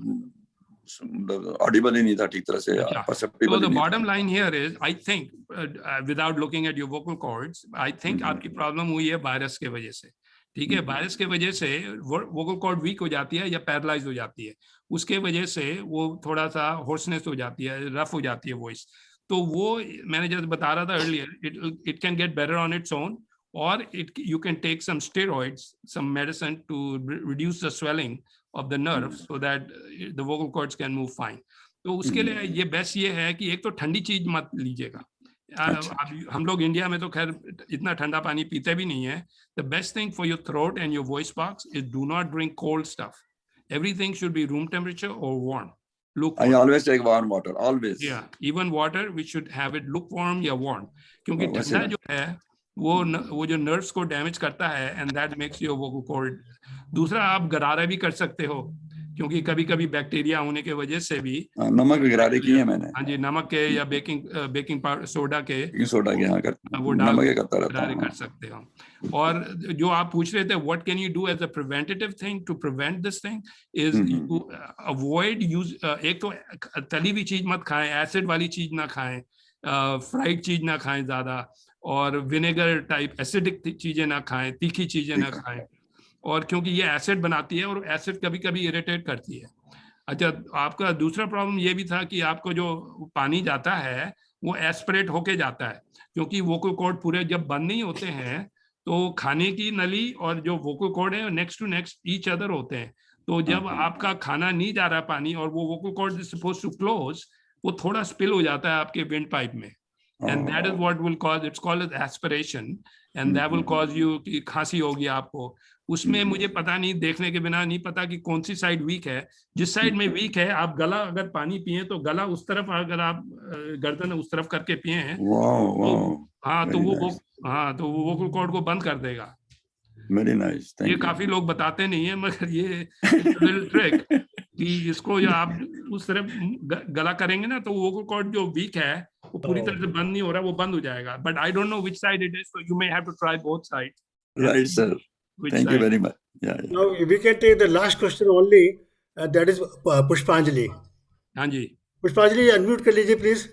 [SPEAKER 8] ऑडिबल ही नहीं था ठीक तरह से,
[SPEAKER 4] So
[SPEAKER 8] परसेप्टिबल
[SPEAKER 4] the
[SPEAKER 8] ही नहीं
[SPEAKER 4] bottom
[SPEAKER 8] था।
[SPEAKER 4] line here is, I think, without looking at your vocal cords, I think आपकी प्रॉब्लम हुई है वायरस के वजह से। ठीक है, वायरस के वजह से वोकल कॉर्ड वीक हो जाती है या पैरालाइज हो जाती है, उसके वजह से वो थोड़ा सा होर्सनेस हो जाती है, रफ हो जाती है वॉइस। तो वो मैंने जैसे बता रहा था earlier, it can get better on its own, or you can take some steroids, some medicine to reduce the swelling of the nerves so that the vocal cords can move fine. तो उसके लिए ये best ये है कि एक तो ठंडी चीज मत लीजिएगा। हम लोग इंडिया में तो खैर इतना ठंडा पानी पीते भी नहीं है। The best thing for your throat and your voice box is do not drink cold stuff. Everything should be room temperature or warm.
[SPEAKER 8] I always take warm water, always.
[SPEAKER 4] Yeah, even water we should have it lukewarm या warm, क्योंकि ठंडा जो है वो जो nerves को damage करता है, and that makes your vocal cord. दूसरा, आप गरारा भी कर सकते हो, क्योंकि कभी कभी बैक्टीरिया होने के वजह से भी
[SPEAKER 8] नमक गरारे किए हैं मैंने।
[SPEAKER 4] हाँ जी, नमक के या बेकिंग पाउडर, सोडा के
[SPEAKER 8] वो
[SPEAKER 4] डाल
[SPEAKER 8] नमक करता रहता
[SPEAKER 4] गरारे कर सकते हो। और जो आप पूछ रहे थे, what can you do as a preventive thing to prevent this thing, is you avoid use, एक तो तली हुई चीज मत खाएं, एसिड वाली चीज ना खाएं, फ्राइड चीज ना खाएं ज्यादा, और विनेगर टाइप एसिडिक चीजें ना खाएं, तीखी चीजें ना खाएं, और क्योंकि ये एसिड बनाती है और एसिड कभी कभी इरिटेट करती है। अच्छा, आपका दूसरा प्रॉब्लम ये भी था कि आपको जो पानी जाता है वो एस्पिरेट होके जाता है, क्योंकि वोकल कॉर्ड पूरे जब बंद नहीं होते हैं तो खाने की नली और जो वोकल कॉर्ड है next to next each other होते हैं। तो जब आपका खाना नहीं जा रहा पानी और वो vocal cord is supposed to close, वो थोड़ा स्पिल हो जाता है आपके विंड पाइप में, and that is what will cause, it's called as aspiration, and that will cause you कि खांसी होगी आपको। उसमें मुझे पता नहीं, देखने के बिना नहीं पता कि कौन सी साइड वीक है। जिस साइड में वीक है, आप गला अगर पानी पिए तो गला उस तरफ, अगर आप गर्दन उस तरफ करके पिए हैं तो हाँ, तो वो वोकल कॉर्ड को बंद कर देगा।
[SPEAKER 8] Very nice, thank
[SPEAKER 4] ये
[SPEAKER 8] you.
[SPEAKER 4] काफी लोग बताते नहीं है, मगर ये लिटिल ट्रिक कि इसको या आप उस तरफ गला करेंगे ना, तो वोकल कॉर्ड जो वीक है वो पूरी तरह से बंद नहीं हो रहा, वो बंद हो जाएगा। But I don't know which side it is, so you may have to try both side.
[SPEAKER 8] Right, sir. Thank you very much. Yeah.
[SPEAKER 2] Now we can take the last question only, that is Pushpanjali.
[SPEAKER 4] हाँ जी,
[SPEAKER 2] पुष्पांजलि unmute कर लीजिए please.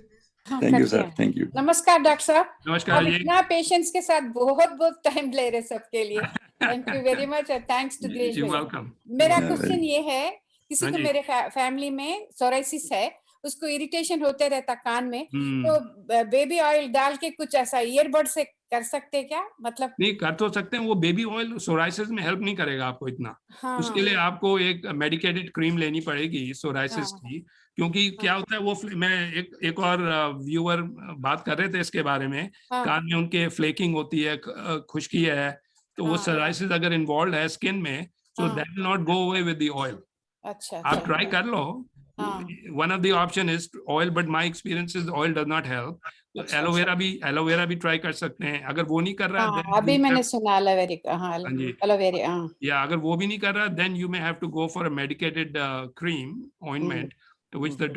[SPEAKER 8] Thank you, sir. Thank you.
[SPEAKER 9] नमस्कार doctor साहब।
[SPEAKER 4] नमस्कार
[SPEAKER 9] आप
[SPEAKER 4] जी।
[SPEAKER 9] इतना patience के साथ बहुत बहुत टाइम ले रहे सबके लिए, thank you very much, thanks to great.
[SPEAKER 4] You're welcome.
[SPEAKER 9] मेरा
[SPEAKER 8] Yeah,
[SPEAKER 9] क्वेश्चन ये है, किसी
[SPEAKER 4] हाँ
[SPEAKER 9] को
[SPEAKER 4] जी।
[SPEAKER 9] मेरे फैमिली में सोराइसिस है, उसको इरिटेशन होते रहता कान में, तो बेबी ऑयल डाल के कुछ ऐसा ईयरबड से कर सकते क्या? मतलब
[SPEAKER 4] नहीं, कर तो सकते हैं। वो बेबी ऑयल सोराइसिस में हेल्प नहीं करेगा आपको इतना।
[SPEAKER 9] हाँ,
[SPEAKER 4] उसके लिए आपको एक मेडिकेटेड क्रीम लेनी पड़ेगी सोराइसिस की, क्योंकि क्या होता है वो मैं एक और व्यूअर बात कर रहे थे इसके बारे में,
[SPEAKER 9] हाँ,
[SPEAKER 4] कान में उनके फ्लेकिंग होती है, खुश्की है, तो वो
[SPEAKER 9] हाँ।
[SPEAKER 4] सोराइसिस अगर इन्वॉल्व है स्किन में, सो
[SPEAKER 9] हाँ।
[SPEAKER 4] That will not go away with the oil.
[SPEAKER 9] अच्छा
[SPEAKER 4] आप ट्राई कर लो।
[SPEAKER 9] हाँ।
[SPEAKER 4] One of the option is oil, but my experience is oil does not help. तो एलोवेरा भी ट्राई कर सकते हैं। अगर वो नहीं कर रहा है,
[SPEAKER 9] हाँ, अभी मैंने सुना एलोवेरा, हाँ
[SPEAKER 4] जी।
[SPEAKER 9] एलोवेरा, हाँ।
[SPEAKER 4] या अगर वो भी नहीं कर रहा, then you may have to go for a medicated cream ointment, which the